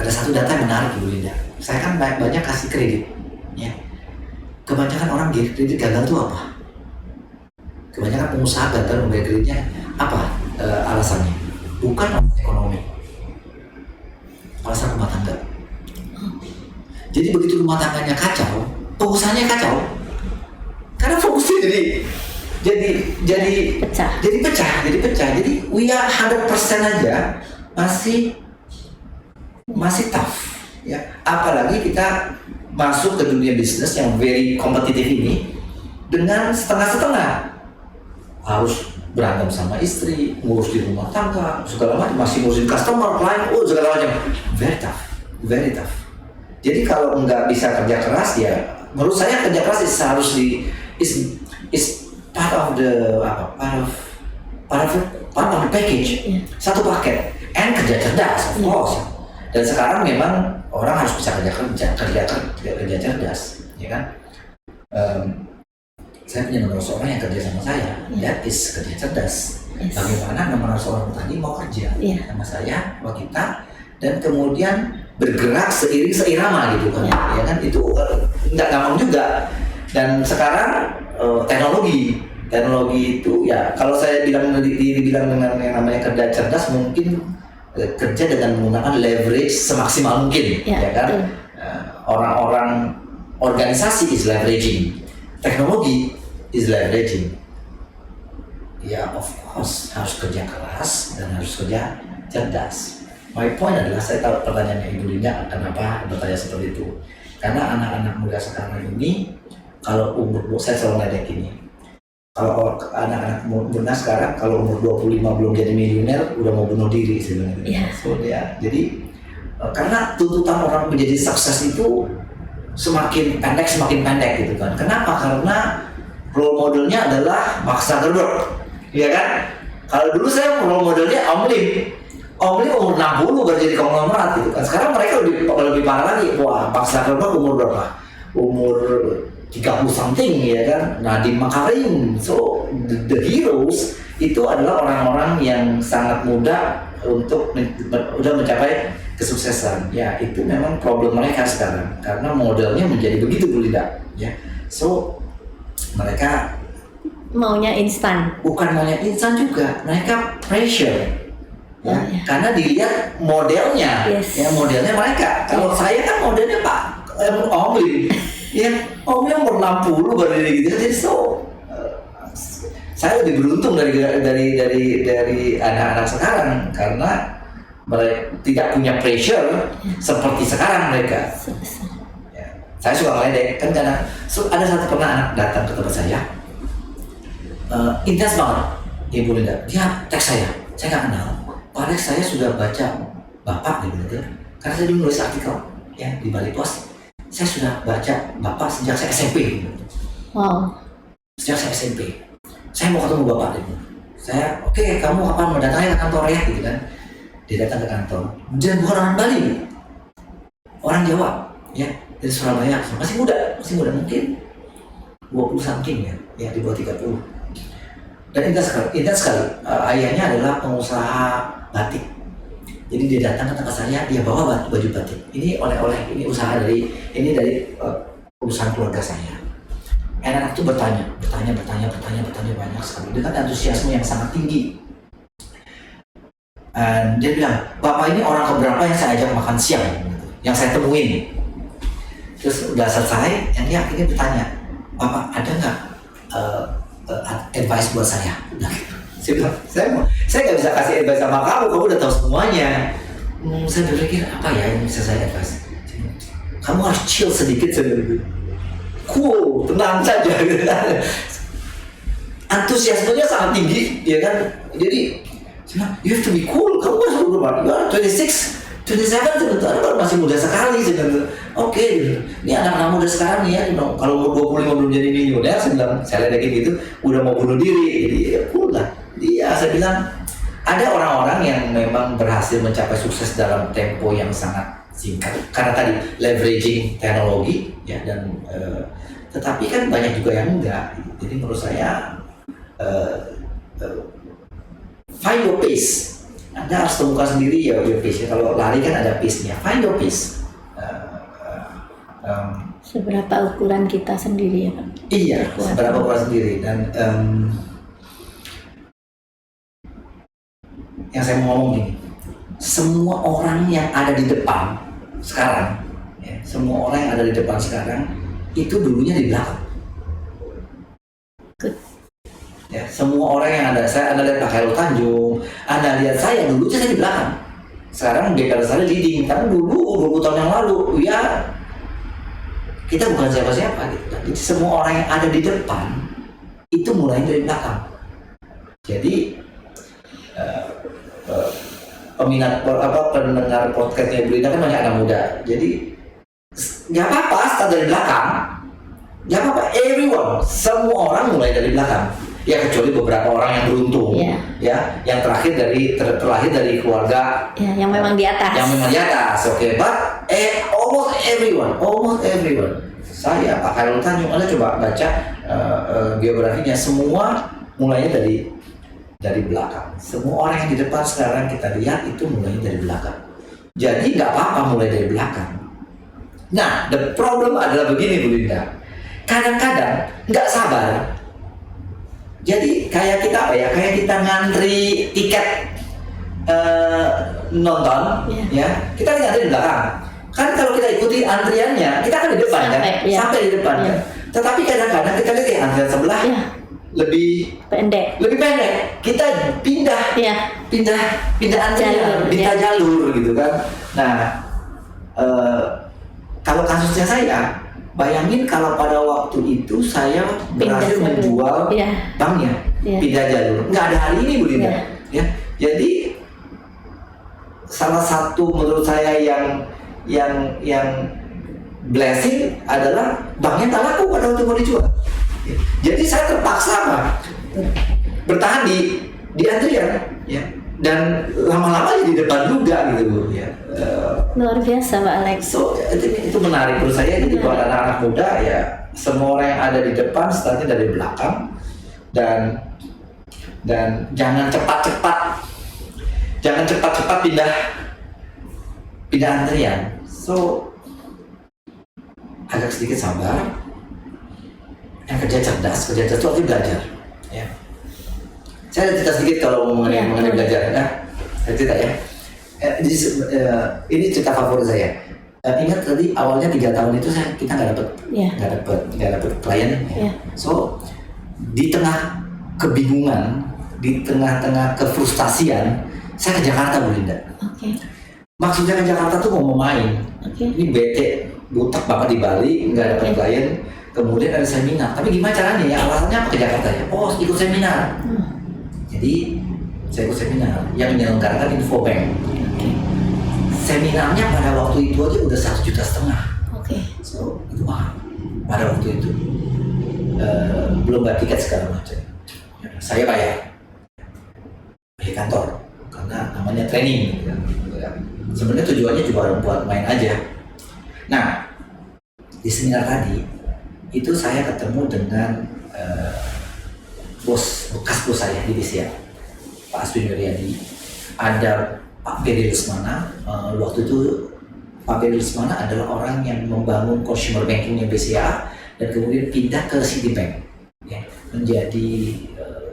Ada satu data yang menarik Ibu Linda. Saya kan banyak kasih kredit, ya. Kebanyakan orang kredit gagal tuh apa? Kebanyakan pengusaha gagal membayar kreditnya apa alasannya? Bukan alasan ekonomi, alasan rumah tangga. Jadi begitu rumah tangganya kacau, pengusahanya kacau. Karena fokusnya jadi pecah. Jadi we are 100% aja masih tough, ya. Apalagi kita masuk ke dunia bisnis yang very kompetitif ini dengan setengah-setengah. Harus berantem sama istri, ngurus di rumah tangga, segala macam, masih ngurusin customer, client, segala macam. Very tough. Jadi kalau nggak bisa kerja keras, ya menurut saya kerja keras is part of the package, satu paket. And kerja cerdas, of course. Dan sekarang memang orang harus bisa kerja cerdas, ya kan? Saya punya nomor seorang yang kerja sama saya, that is kerja cerdas. Bagaimana nomor seorang tadi mau kerja sama saya, sama kita, dan kemudian bergerak seirama gitu kan, ya kan? Itu nggak gampang juga. Dan sekarang teknologi itu ya kalau saya dibilang dengan yang namanya kerja cerdas, mungkin kerja dengan menggunakan leverage semaksimal mungkin, ya kan? Orang-orang organisasi is leveraging, teknologi is leveraging. Ya of course harus kerja keras dan harus kerja cerdas. My point adalah, saya tahu pertanyaannya Ibu Linda kenapa bertanya seperti itu. Karena anak-anak muda sekarang ini, kalau saya selalu ngedek ini, kalau anak-anak muda sekarang kalau umur 25 belum jadi miliuner udah mau bunuh diri sebenarnya. So jadi karena tuntutan orang menjadi sukses itu semakin pendek gitu kan. Kenapa? Karena role modelnya adalah Mark Zuckerberg, ya kan? Kalau dulu saya role modelnya Om Lim umur 60 baru jadi konglomerat gitu kan. Sekarang mereka lebih parah lagi. Wah, Mark Zuckerberg umur berapa? Umur 30 something, ya kan? Nadiem Makarim. So the heroes itu adalah orang-orang yang sangat muda untuk udah mencapai kesuksesan. Ya, itu memang problem mereka sekarang karena modelnya menjadi begitu, Bu Linda, ya. So mereka
maunya instan.
Bukan maunya instan juga, mereka pressure. Ya, karena dilihat modelnya, ya modelnya mereka. Kalau saya kan modelnya Pak Om Lim, ya Om Lim umur 60 baru gitu. Jadi saya lebih beruntung dari anak-anak sekarang karena mereka tidak punya pressure seperti sekarang mereka. Ya, saya suka ngeledek kan karena ada satu pernah anak datang ke tempat saya, intens banget, Ibu Linda. Dia teks saya nggak kenal. Pak Alex, saya sudah baca Bapak gitu, karena saya dulu nulis artikel ya di Bali Post. Saya sudah baca Bapak sejak saya SMP.
Wow.
Sejak saya SMP. Saya mau ketemu Bapak gitu. Saya, oke, kamu kapan mau datang ke kantor ya gitu kan. Dia datang ke kantor. Dan bukan orang Bali. Orang Jawa, ya, dari Surabaya. Masih muda mungkin 20 something ya di bawah 30. Dan intens sekali. Ayahnya adalah pengusaha batik. Jadi dia datang ke tempat saya, dia bawa baju batik. Ini oleh-oleh, ini usaha dari perusahaan keluarga saya. Anak-anak itu bertanya banyak sekali dengan antusiasme yang sangat tinggi. Dan dia bilang, Bapak ini orang keberapa yang saya ajak makan siang, yang saya temuin. Terus udah selesai, yang dia akhirnya bertanya, Bapak ada nggak advice buat saya? Udah. Saya bilang, saya nggak bisa kasih advice sama kamu udah tahu semuanya. Saya berpikir apa ya yang bisa saya advice? Kamu harus chill sedikit sebenarnya. Cool, tenang saja. Antusiasmenya sangat tinggi, ya kan? Jadi, you have to be cool. Kamu masih berapa? You are 26, 27 sebenarnya baru masih muda sekali sebenarnya. Oke, ini anak-anak muda sekarang nih ya, kalau umur 25 belum jadi milioner, saya ledekin gitu, udah mau bunuh diri. Jadi ya cool lah. Iya, saya bilang ada orang-orang yang memang berhasil mencapai sukses dalam tempo yang sangat singkat karena tadi leveraging teknologi ya dan tetapi kan banyak juga yang enggak. Jadi menurut saya find your pace. Anda harus temukan sendiri ya your pace. Kalau lari kan ada pace-nya. Find your pace.
Seberapa ukuran kita sendiri ya Pak?
Iya, seberapa ukuran sendiri dan yang saya mau ngomong gini, semua orang yang ada di depan sekarang, ya, semua orang yang ada di depan sekarang itu dulunya di belakang.
Good.
Ya, semua orang yang ada, Anda lihat Pak Khairul Tanjung, Anda lihat saya dulunya saya di belakang. Sekarang BPL saya leading, tapi dulu 20 tahun yang lalu, ya kita bukan siapa-siapa gitu. Jadi semua orang yang ada di depan itu mulai dari belakang. Jadi pendengar podcastnya Bu Linda kan banyak anak muda. Jadi nggak apa-apa start dari belakang. Nggak apa-apa, everyone, semua orang mulai dari belakang. Ya kecuali beberapa orang yang beruntung, ya, yang terlahir dari keluarga,
yang memang di atas.
Yang memang di atas, oke. But almost everyone. Saya Pak Khairul Tanjung, Anda coba baca biografinya, semua mulainya dari belakang. Semua orang yang di depan sekarang kita lihat itu mulainya dari belakang. Jadi nggak apa-apa mulai dari belakang. Nah, the problem adalah begini Bu Linda. Kadang-kadang nggak sabar. Jadi kayak kita apa ya? Kayak kita ngantri tiket nonton, ya kita ngantri di belakang. Kan kalau kita ikuti antriannya, kita kan di depan sampai di depan kan. Tetapi kadang-kadang kita lihat antrian sebelah lebih pendek. Kita pindah antrian, pindah jalur gitu kan. Nah, kalau kasusnya saya, bayangin kalau pada waktu itu saya berhasil menjual banknya, pindah jalur. Nggak ada hari ini Bu Linda. Ya, jadi salah satu menurut saya yang blessing adalah banknya tak laku pada waktu mau dijual. Jadi saya terpaksa bertahan di antrian, ya, dan lama-lama di depan juga gitu, ya.
Luar biasa Pak Alex.
So itu menarik menurut saya. Jadi buat anak-anak muda ya, semua orang yang ada di depan startnya dari belakang dan jangan cepat-cepat pindah antrian. So agak sedikit sabar. Yang kerja cerdas itu artinya belajar. Ya. Saya ada cerita sedikit kalau mengenai belajar. Nah, saya cerita ya. Ini cerita favorit saya. Ingat tadi awalnya 3 tahun itu kita nggak dapet klien. Ya. So di tengah kebingungan, di tengah-tengah kefrustasian, saya ke Jakarta Bu Linda. Maksudnya ke Jakarta tuh mau main. Ini bete, butek banget di Bali, nggak dapet klien. Kemudian ada seminar, tapi gimana caranya ya? Alasannya apa ke Jakarta ya? Oh, ikut seminar. Jadi saya ikut seminar yang menyelenggarakan Infobank. Seminarnya pada waktu itu aja udah 1,5 juta. So itu mahal pada waktu itu. Belum bayar tiket segala macam. Saya bayar kantor karena namanya training. Sebenarnya tujuannya cuma buat main aja. Nah, di seminar tadi itu saya ketemu dengan bekas bos saya di BCA, Pak Aswin Wiryadi. Ada Pak Peri Lesmana. Waktu itu Pak Peri Lesmana adalah orang yang membangun consumer bankingnya BCA dan kemudian pindah ke Citibank, ya, menjadi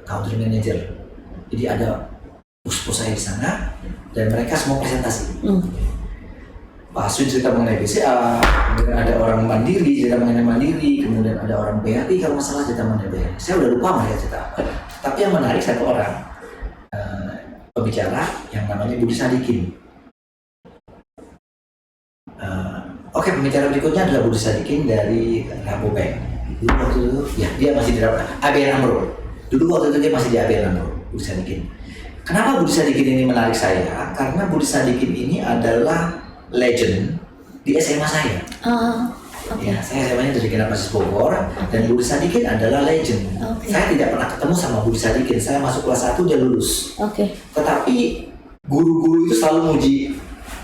country manager. Jadi ada bos saya di sana dan mereka semua presentasi. Pak Aswin cerita mengenai BCA, kemudian ada orang Mandiri cerita mengenai Mandiri, kemudian ada orang BRI kalau masalah cerita mengenai BRI. Saya udah lupa mereka cerita apa. Tapi yang menarik satu orang pembicara yang namanya Budi Sadikin. Oke, pembicara berikutnya adalah Budi Sadikin dari Rabobank. Dulu waktu itu, ya dia masih di ABN AMRO. Dulu waktu itu dia masih di ABN AMRO, Budi Sadikin. Kenapa Budi Sadikin ini menarik saya? Karena Budi Sadikin ini adalah legend di SMA saya.
Okay.
Ya, saya SMA-nya dari Generasi Bogor dan Budi Sadikin adalah legend. Saya tidak pernah ketemu sama Budi Sadikin. Saya masuk kelas 1 dia lulus. Tetapi guru-guru itu selalu muji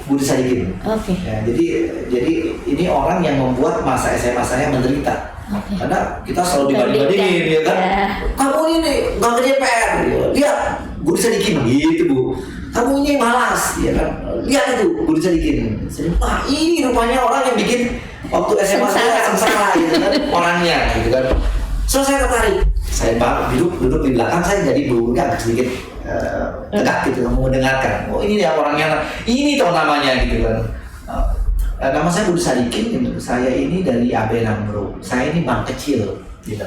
Budi Sadikin. Ya, jadi ini orang yang membuat masa SMA saya menderita. Karena kita selalu dibanding-bandingin, ya kan? Kamu ini nggak kerja PR, lihat Budi Sadikin gitu Bu. Kamu ini malas, ya kan? Lihat itu Budi Sadikin. Wah, ini rupanya orang yang bikin waktu SMA saya sengsara gitu kan, orangnya gitu kan. So saya tertarik. Saya duduk di belakang, saya jadi bulunya agak sedikit tegak gitu, mau mendengarkan. Oh ini dia orangnya, ini tuh namanya gitu kan. Nama saya Budi Sadikin, gitu. Saya ini dari ABN AMRO. Saya ini bank kecil, gitu.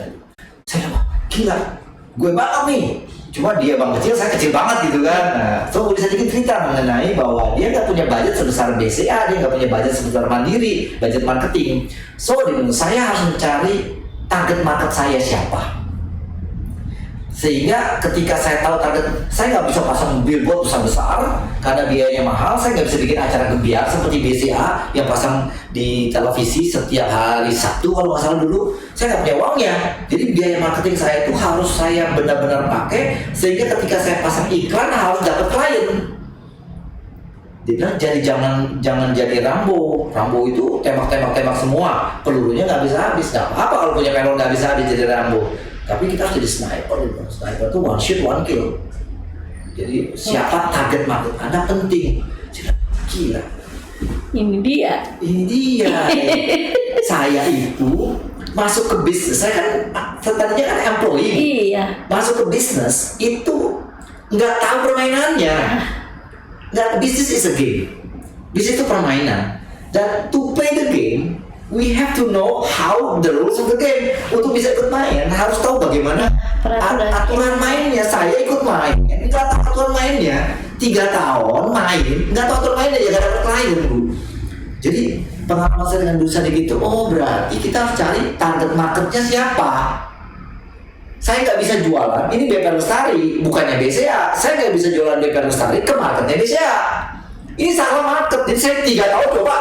Saya bilang, gila, gue banget nih. Cuma dia bank kecil, saya kecil banget gitu kan. Nah, so Budi Sadikin cerita mengenai bahwa dia nggak punya budget sebesar BCA, dia nggak punya budget sebesar Mandiri, budget marketing. So saya harus mencari target market saya siapa. Sehingga ketika saya tahu target, saya nggak bisa pasang billboard besar-besar karena biayanya mahal. Saya nggak bisa bikin acara gebiar seperti BCA yang pasang di televisi setiap hari Sabtu kalau nggak salah dulu. Saya nggak punya uangnya, jadi biaya marketing saya itu harus saya benar-benar pakai sehingga ketika saya pasang iklan harus dapat klien. Dia bilang jangan jadi Rambo. Rambo itu tembak semua, pelurunya nggak bisa habis. Nggak apa-apa kalau punya pelor nggak bisa habis jadi Rambo. Tapi kita harus jadi sniper gitu. Sniper itu one shot one kill. Jadi siapa target market Anda penting. Gila.
Ini dia.
Saya itu masuk ke bisnis. Saya kan tadinya kan employee.
Iya.
Masuk ke bisnis itu nggak tahu permainannya. Nggak, bisnis is a game. Bisnis itu permainan. Dan to play the game, we have to know how the rules of the game. Untuk bisa ikut main, harus tahu bagaimana aturan mainnya. Saya ikut main, nggak tahu aturan mainnya. 3 tahun main, nggak tahu aturan mainnya, ya nggak dapat klien Bu. Jadi pengalaman saya dengan dosa gitu. Oh berarti kita harus cari target marketnya siapa. Saya nggak bisa jualan, ini BP Lestari, bukannya BCA. Saya nggak bisa jualan BP Lestari ke marketnya BCA. Ini salah market, jadi saya 3 tahun coba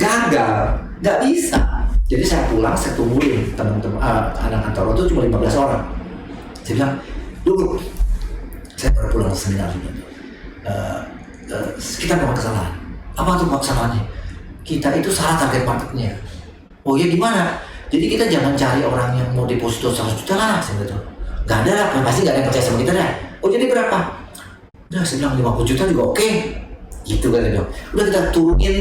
gagal. Nggak bisa. Jadi saya pulang, saya tungguin teman-teman anak kantor itu cuma 15 orang. Saya bilang, dulu saya baru pulang seminar ini. Kita memang kesalahan. Apa tuh kesalahannya? Kita itu salah target marketnya. Oh ya gimana? Jadi kita jangan cari orang yang mau deposito 100 juta lah. Saya bilang, nggak ada, pasti nggak ada yang percaya sama kita dah. Oh jadi berapa? Udah saya bilang 50 juta juga oke. Gitu kan dia bilang. Udah kita turunin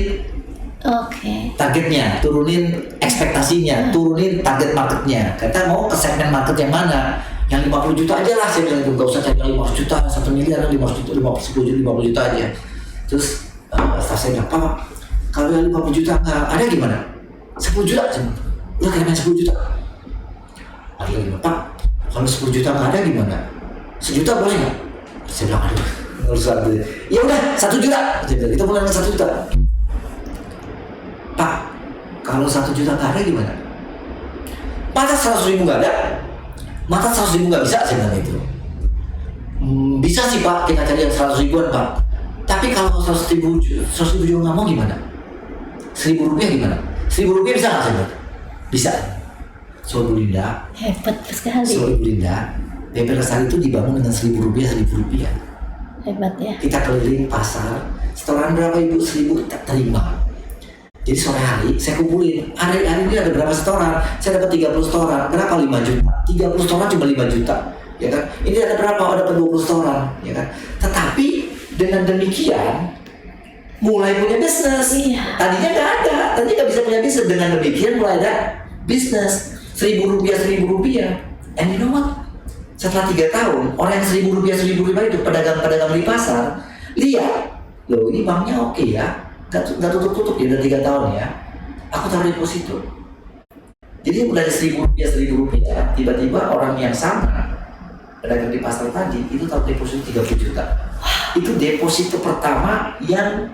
targetnya, turunin ekspektasinya, turunin target marketnya. Kita mau ke segmen market yang mana? Yang 50 juta aja lah, saya bilang, gak usah cari 500 juta, 1 miliar, 50 juta aja. Terus staff saya bilang, Pak, kalau yang 50 juta nggak ada gimana? 10 juta, udah kayak main 10 juta. Ada lagi, Pak, kalau 10 juta nggak ada gimana? 1 juta boleh nggak? Saya bilang, aduh, nggak usah. Ya udah, 1 juta. Kita mulai dengan 1 juta. Pak, kalau 1 juta nggak ada gimana? Masa 100 ribu nggak ada? Masa 100 ribu nggak bisa? Saya bilang itu. Bisa sih Pak, kita cari yang 100 ribuan Pak. Tapi kalau 100 ribu juga nggak mau gimana? 1.000 rupiah gimana? 1.000 rupiah bisa nggak? Saya bilang bisa. So Bu Linda,
hebat sekali.
So Bu Linda, BP Lestari itu dibangun dengan 1.000 rupiah.
Hebat ya.
Kita keliling pasar, setoran berapa Ibu? 1.000 tak terima. Jadi sore hari saya kumpulin, hari ini ada berapa setoran? Saya dapat 30 setoran. Kenapa 5 juta? 30 setoran cuma 5 juta, ya kan? Ini ada berapa? Oh, dapat 20 setoran, ya kan? Tetapi dengan demikian mulai punya bisnis.
Iya.
Tadinya nggak ada, tadinya nggak bisa punya bisnis. Dengan demikian mulai ada bisnis. Rp1.000. And you know what? Setelah 3 tahun, orang yang Rp1.000 itu pedagang-pedagang di pasar lihat, loh ini banknya oke ya. Gak tutup-tutup ya, udah 3 tahun ya. Aku taruh deposito. Jadi dari Rp1.000, tiba-tiba orang yang sama pedagang di pasar tadi itu taruh deposito 30 juta. Itu deposito pertama yang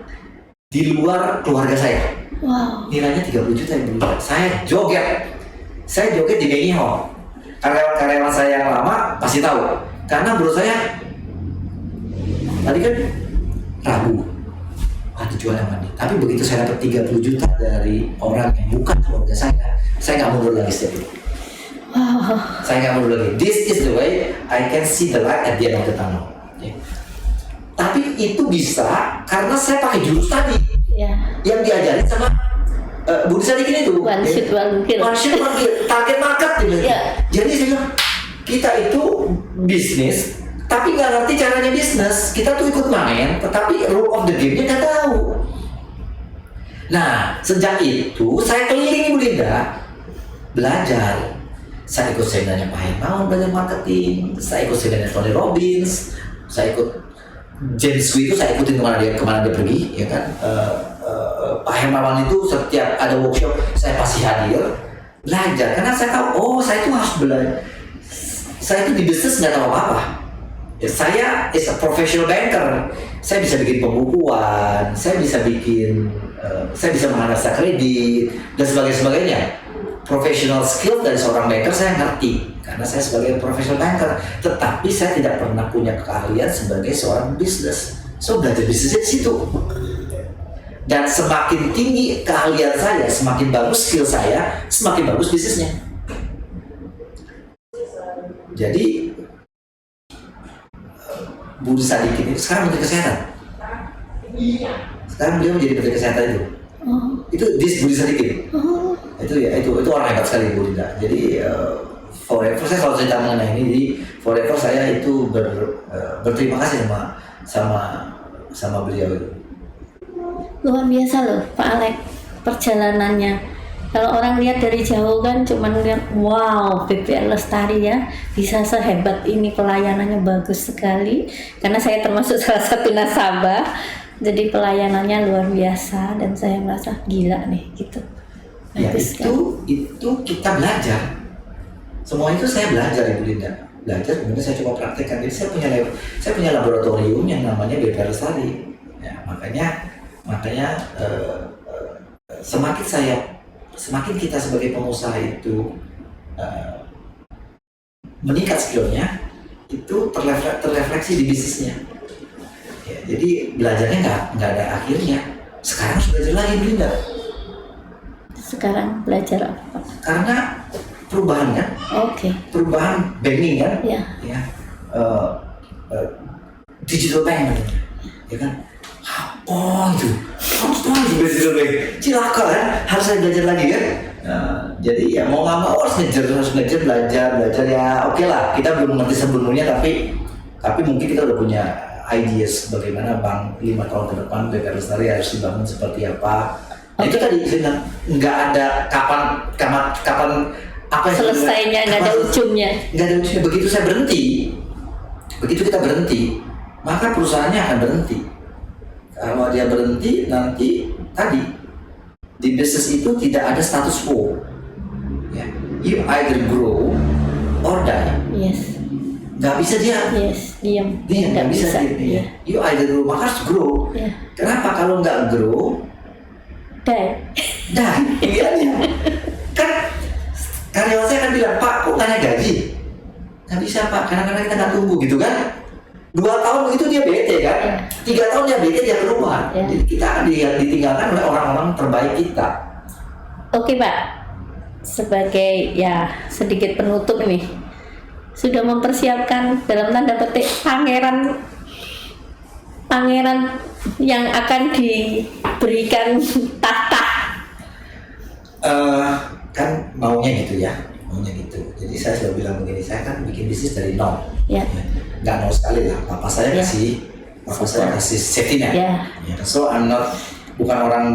di luar keluarga saya.
Wow.
Nilainya 30 juta yang dulu. Saya joget di Benny Hall. Karyawan saya yang lama pasti tahu. Karena menurut saya tadi kan Rabu. Dijual yang mana? Tapi begitu saya dapat 30 juta dari orang yang bukan keluarga saya nggak mundur lagi setiap itu.
Wow.
Saya nggak mundur lagi. This is the way I can see the light at the end of the tunnel. Ya. Tapi itu bisa karena saya pakai jurus tadi yang diajarin sama Budi Sadikin itu.
One shot one kill.
One shot one kill. Target market gitu. Jadi saya bilang kita itu bisnis. Tapi nggak ngerti caranya bisnis, kita tuh ikut main, tetapi rule of the game-nya nggak tahu. Nah, sejak itu saya keliling Bu Linda, belajar. Saya ikut seminarnya Pak Hermawan belajar marketing, saya ikut seminarnya Tony Robbins, saya ikut James Hui itu saya ikutin kemana dia pergi, ya kan. Pak Hermawan itu setiap ada workshop saya pasti hadir, belajar. Karena saya tahu, saya itu harus belajar. Saya itu di bisnis nggak tahu apa-apa. Saya is a professional banker. Saya bisa bikin pembukuan, saya bisa menganalisa kredit dan sebagainya. Professional skill dari seorang banker saya ngerti karena saya sebagai professional banker. Tetapi saya tidak pernah punya keahlian sebagai seorang bisnis. So belajar bisnisnya di situ. Dan semakin tinggi keahlian saya, semakin bagus skill saya, semakin bagus bisnisnya. Jadi Budi Sadikin itu sekarang Menteri Kesehatan. Sekarang beliau menjadi Menteri Kesehatan itu. Itu Budi Sadikin. Itu orang hebat sekali Bu Linda. Jadi forever saya kalau cerita mengenai ini, jadi forever saya itu berterima kasih sama beliau itu.
Luar biasa loh Pak Alex perjalanannya. Kalau orang lihat dari jauh kan cuma lihat wow BPR Lestari ya bisa sehebat ini, pelayanannya bagus sekali karena saya termasuk salah satu nasabah, jadi pelayanannya luar biasa dan saya merasa gila nih gitu. Bagus,
itu kita belajar, semua itu saya belajar Ibu Linda, kemudian saya coba praktekkan. Jadi saya punya laboratorium yang namanya BPR Lestari ya, makanya semakin kita sebagai pengusaha itu meningkat skillnya, itu terrefleksi di bisnisnya. Ya, jadi belajarnya nggak ada akhirnya. Sekarang harus belajar lagi, Linda.
Sekarang belajar apa?
Karena perubahan kan? Perubahan banking kan? Ya. Digital bank, ya kan? Itu digital bank, cilaka kan? Harus saya belajar lagi kan? Jadi ya mau nggak mau harus ngejar belajar ya. Oke lah, kita belum ngerti sebelumnya, tapi mungkin kita udah punya ideas bagaimana bank 5 tahun ke depan BPR Lestari harus dibangun seperti apa. Itu tadi saya nggak ada kapan apa yang
selesainya, nggak ada ujungnya.
Begitu kita berhenti, maka perusahaannya akan berhenti. Kalau dia berhenti, nanti tadi di bisnis itu tidak ada status quo. Ya. You either grow or die.
Yes.
Nggak bisa dia.
Yes, diam.
Dia nggak bisa. Dia. You either grow, maka harus grow.
Yeah.
Kenapa kalau nggak grow?
Die.
Pilihannya. Kan karyawan saya kan bilang, Pak, kok nggak naik gaji? Nggak bisa Pak, karena kita nggak tunggu gitu kan. 2 tahun begitu dia bete kan, 3 tahun dia bete, dia keluar. Jadi kita akan ditinggalkan oleh orang-orang terbaik kita.
Oke Pak, sebagai ya sedikit penutup ini, sudah mempersiapkan dalam tanda petik pangeran yang akan diberikan tahta
Kan maunya gitu ya, maunya gitu. Jadi saya selalu bilang begini, saya kan bikin bisnis dari nol,
Ya.
nggak nol sekali lah. Papa saya
Ya.
saya kasih safety net.
Ya.
So I'm not, bukan orang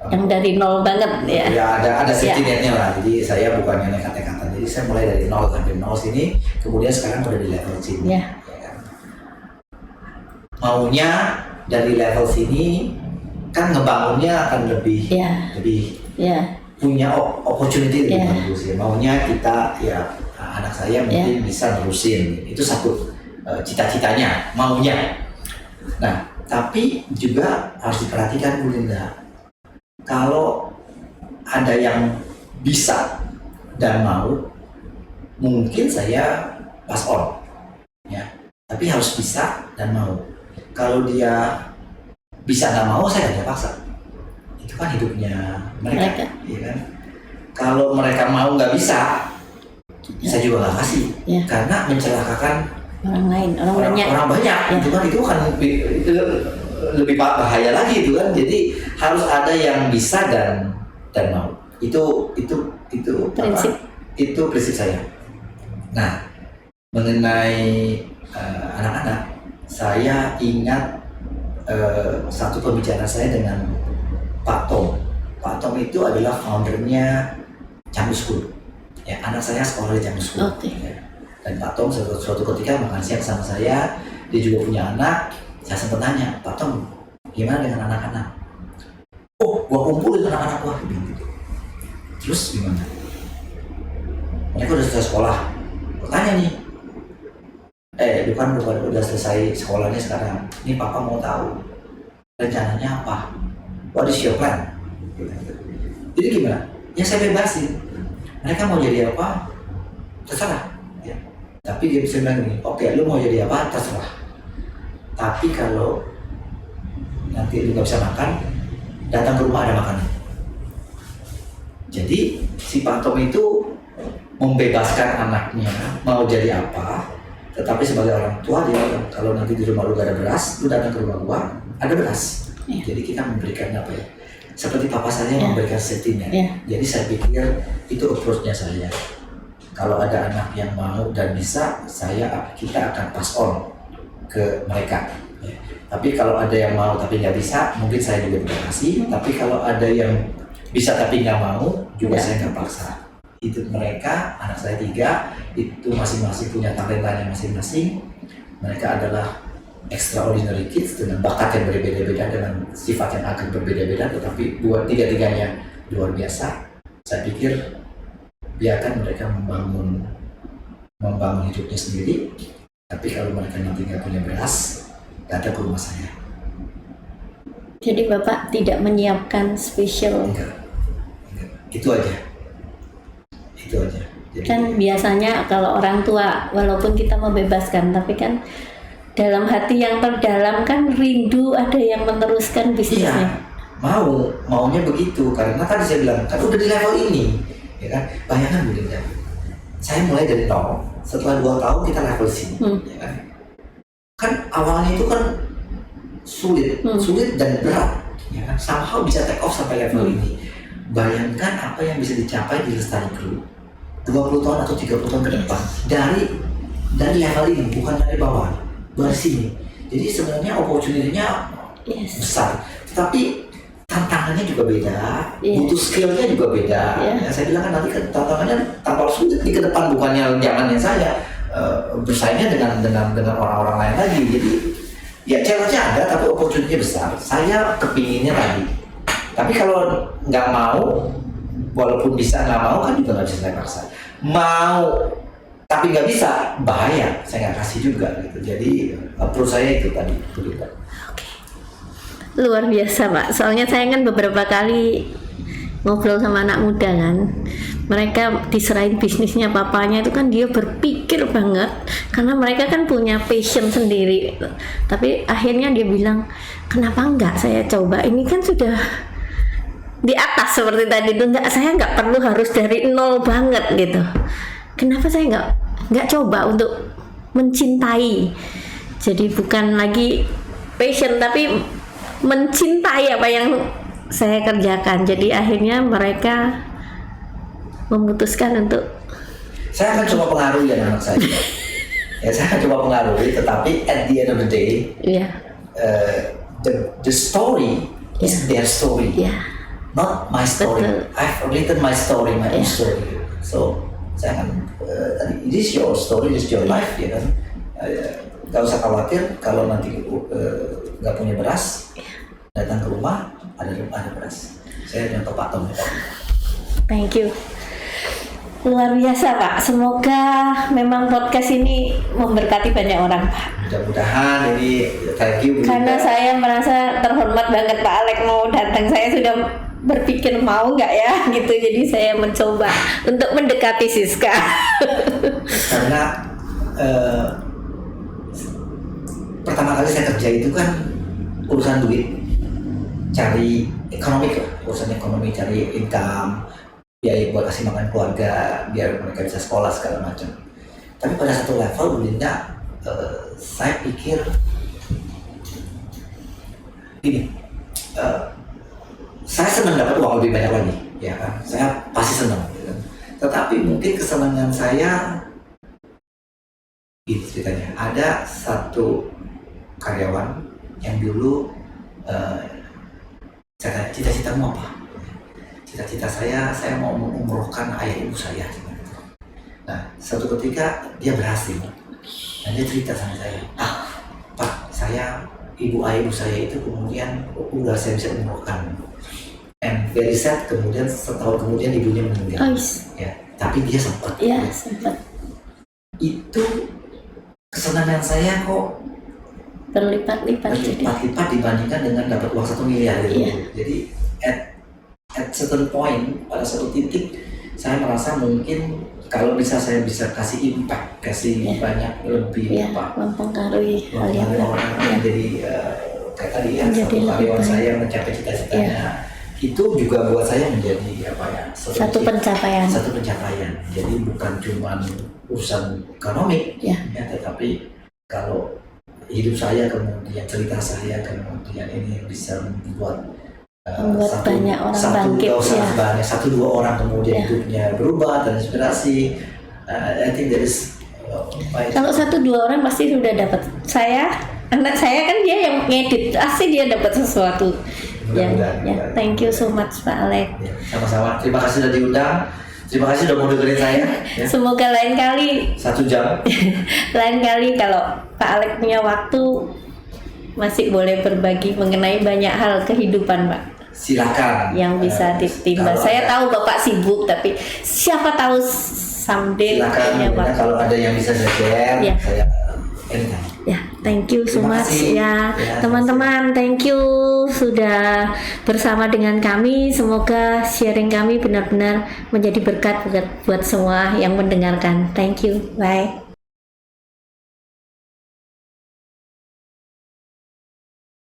Yang dari nol banget ya.
ya ada safety
Ya.
netnya lah. Jadi saya bukan yang nekat-nekatan. Jadi saya mulai dari nol sampai nol sini, kemudian sekarang udah di level sini.
Ya.
Ya kan? Maunya dari level sini kan ngebangunnya akan lebih
Ya.
lebih punya opportunity lebih
Ya.
bagus ya. Maunya kita ya anak saya mungkin bisa nerusin, itu satu cita-citanya, maunya. Nah, tapi juga harus diperhatikan Bu Linda. Kalau ada yang bisa dan mau, mungkin saya pass on, ya. Tapi harus bisa dan mau. Kalau dia bisa nggak mau, saya nggak paksa. Itu kan hidupnya mereka. Ya kan? Kalau mereka mau nggak bisa, saya juga nggak kasih, karena mencelakakan
orang lain, orang banyak.
Itu kan itu lebih bahaya lagi itu kan. Jadi harus ada yang bisa dan mau. Itu
Prinsip.
Itu prinsip saya. Nah, mengenai anak-anak, saya ingat satu pembicaraan saya dengan Pak Tom. Pak Tom itu adalah foundernya Canggu School. Ya, anak saya sekolah di Canggu School. Ya. Dan Pak Tom suatu ketika makan siang sama saya, dia juga punya anak. Saya sempat tanya, Pak Tom, gimana dengan anak-anak? Oh, gua kumpulin anak-anak gua, gitu. Terus gimana? Mereka udah selesai sekolah. Gua tanya nih, bukan udah selesai sekolahnya sekarang. Ini Papa mau tahu rencananya apa? What is your plan? Jadi gimana? Ya saya bebasin. Mereka mau jadi apa? Terserah. Ya. Tapi dia bisa bilang gini, oke, lu mau jadi apa? Terserah. Tapi kalau nanti lu nggak bisa makan, datang ke rumah ada makanan. Jadi si Pak Tom itu membebaskan anaknya mau jadi apa, tetapi sebagai orang tua dia bilang, kalau nanti di rumah lu gak ada beras, lu datang ke rumah gua, ada beras. Jadi kita memberikan apa ya? Seperti papa saya memberikan safety net. Jadi saya pikir itu approach-nya saya. Kalau ada anak yang mau dan bisa, kita akan pass on ke mereka. Ya. Tapi kalau ada yang mau tapi nggak bisa, mungkin saya juga tidak kasih. Tapi kalau ada yang bisa tapi nggak mau, juga saya nggak paksa. Itu mereka, anak saya 3, itu masing-masing punya talentanya masing-masing. Mereka adalah extraordinary kids dengan bakat yang berbeda-beda, dengan sifat yang agak berbeda-beda, tetapi tiga-tiganya luar biasa. Saya pikir biarkan mereka membangun hidupnya sendiri. Tapi kalau mereka nanti nggak punya beras, datang ke rumah saya.
Jadi Bapak tidak menyiapkan spesial?
Enggak. Itu aja. Jadi,
kan biasanya kalau orang tua, walaupun kita membebaskan, tapi kan dalam hati yang terdalam kan rindu ada yang meneruskan bisnisnya.
Maunya begitu, karena tadi saya bilang kan udah di level ini, ya kan? Bayangkan Bu Linda, saya mulai dari nol, setelah 2 tahun kita level sini, ya kan? Kan awalnya itu kan sulit dan berat, ya kan? Somehow bisa take off sampai level ini. Bayangkan apa yang bisa dicapai di Lestari Group 20 tahun atau 30 tahun ke depan dari level ini, bukan dari bawah, dari sini. Jadi sebenarnya opportunity-nya besar, tetapi tantangannya juga beda, butuh skill-nya juga beda. Ya, saya bilang kan nanti tantangannya tambah sulit di ke depan, bukannya zamannya saya bersaingnya dengan orang-orang lain lagi. Jadi ya challenge-nya ada, tapi opportunity-nya besar. Saya kepinginnya tadi, tapi kalau nggak mau, walaupun bisa nggak mau kan juga nggak bisa saya paksa. Mau tapi nggak bisa, bahaya, saya nggak kasih juga gitu. Jadi approach saya itu tadi.
Oke. Luar biasa Pak, soalnya saya kan beberapa kali ngobrol sama anak muda kan, mereka diserahin bisnisnya papanya itu kan dia berpikir banget, karena mereka kan punya passion sendiri. Tapi akhirnya dia bilang, kenapa enggak saya coba, ini kan sudah di atas seperti tadi itu, saya nggak perlu harus dari nol banget gitu. Kenapa saya nggak coba untuk mencintai? Jadi bukan lagi passion tapi mencintai apa yang saya kerjakan. Jadi akhirnya mereka memutuskan untuk
Saya akan coba pengaruhi anak saya. Ya, saya akan coba pengaruhi, tetapi at the end of the day,
ya
the story is their story, not my story.
Betul.
I've written my story, my own
Yeah.
story. So saya akan it is your story, it is your life, ya kan. Gak usah khawatir kalau nanti nggak punya beras, datang ke rumah ada beras. Saya contoh Pak Tom.
Thank you. Luar biasa Pak. Semoga memang podcast ini memberkati banyak orang Pak.
Mudah-mudahan ini thank you.
Karena saya merasa terhormat banget Pak Alex mau datang. Saya sudah berpikir mau nggak ya gitu. Jadi saya mencoba untuk mendekati Siska.
Karena pertama kali saya kerja itu kan urusan duit, cari ekonomi lah, urusan ekonomi, cari income, biaya buat kasih makan keluarga, biar mereka bisa sekolah segala macam. Tapi pada satu level Bu Linda, saya pikir ini, saya senang dapat uang lebih banyak lagi, ya kan? Saya pasti senang. Ya kan? Tetapi mungkin kesenangan saya, ini ceritanya, ada satu karyawan yang dulu saya tanya, cita-citamu apa? Cita-cita saya mau mengumrohkan ayah ibu saya. Nah, suatu ketika dia berhasil, dan dia cerita sama saya, Pak, ayah ibu saya itu kemudian udah saya bisa umrohkan. And very sad, kemudian setahun kemudian ibunya meninggal. Ya, tapi dia sempat.
Ya, sempat.
Itu kesenangan saya kok
berlipat-lipat
dibandingkan dengan dapat uang 1 miliar gitu. Jadi at certain point, pada suatu titik saya merasa mungkin kalau saya bisa kasih impact, kasih banyak lebih
mempengaruhi hal yang
orang. Jadi kayak tadi ya, satu karyawan saya mencapai cita-citanya, itu juga buat saya menjadi
satu pencapaian.
Jadi bukan cuma urusan ekonomi, tetapi kalau hidup saya, kemudian cerita saya, kemudian ini bisa membuat
banyak orang bangkit,
satu dua orang kemudian hidupnya berubah, terinspirasi. I think that is
kalau 1-2 orang pasti sudah dapat. Anak saya kan dia yang ngedit, pasti dia dapat sesuatu. Thank you so much Pak Alex.
Sama-sama, terima kasih sudah diundang. Terima kasih sudah mau dengerin saya.
Semoga lain kali
1 jam.
Lain kali kalau Pak Alex punya waktu masih boleh berbagi mengenai banyak hal kehidupan Pak.
Silakan.
Yang bisa ditimba. Saya tahu Bapak sibuk, tapi siapa tahu someday
silakan. Kalau ada yang bisa saya share, saya anytime.
Ya, thank you so much ya teman-teman. Thank you sudah bersama dengan kami. Semoga sharing kami benar-benar menjadi berkat buat semua yang mendengarkan. Thank you. Bye.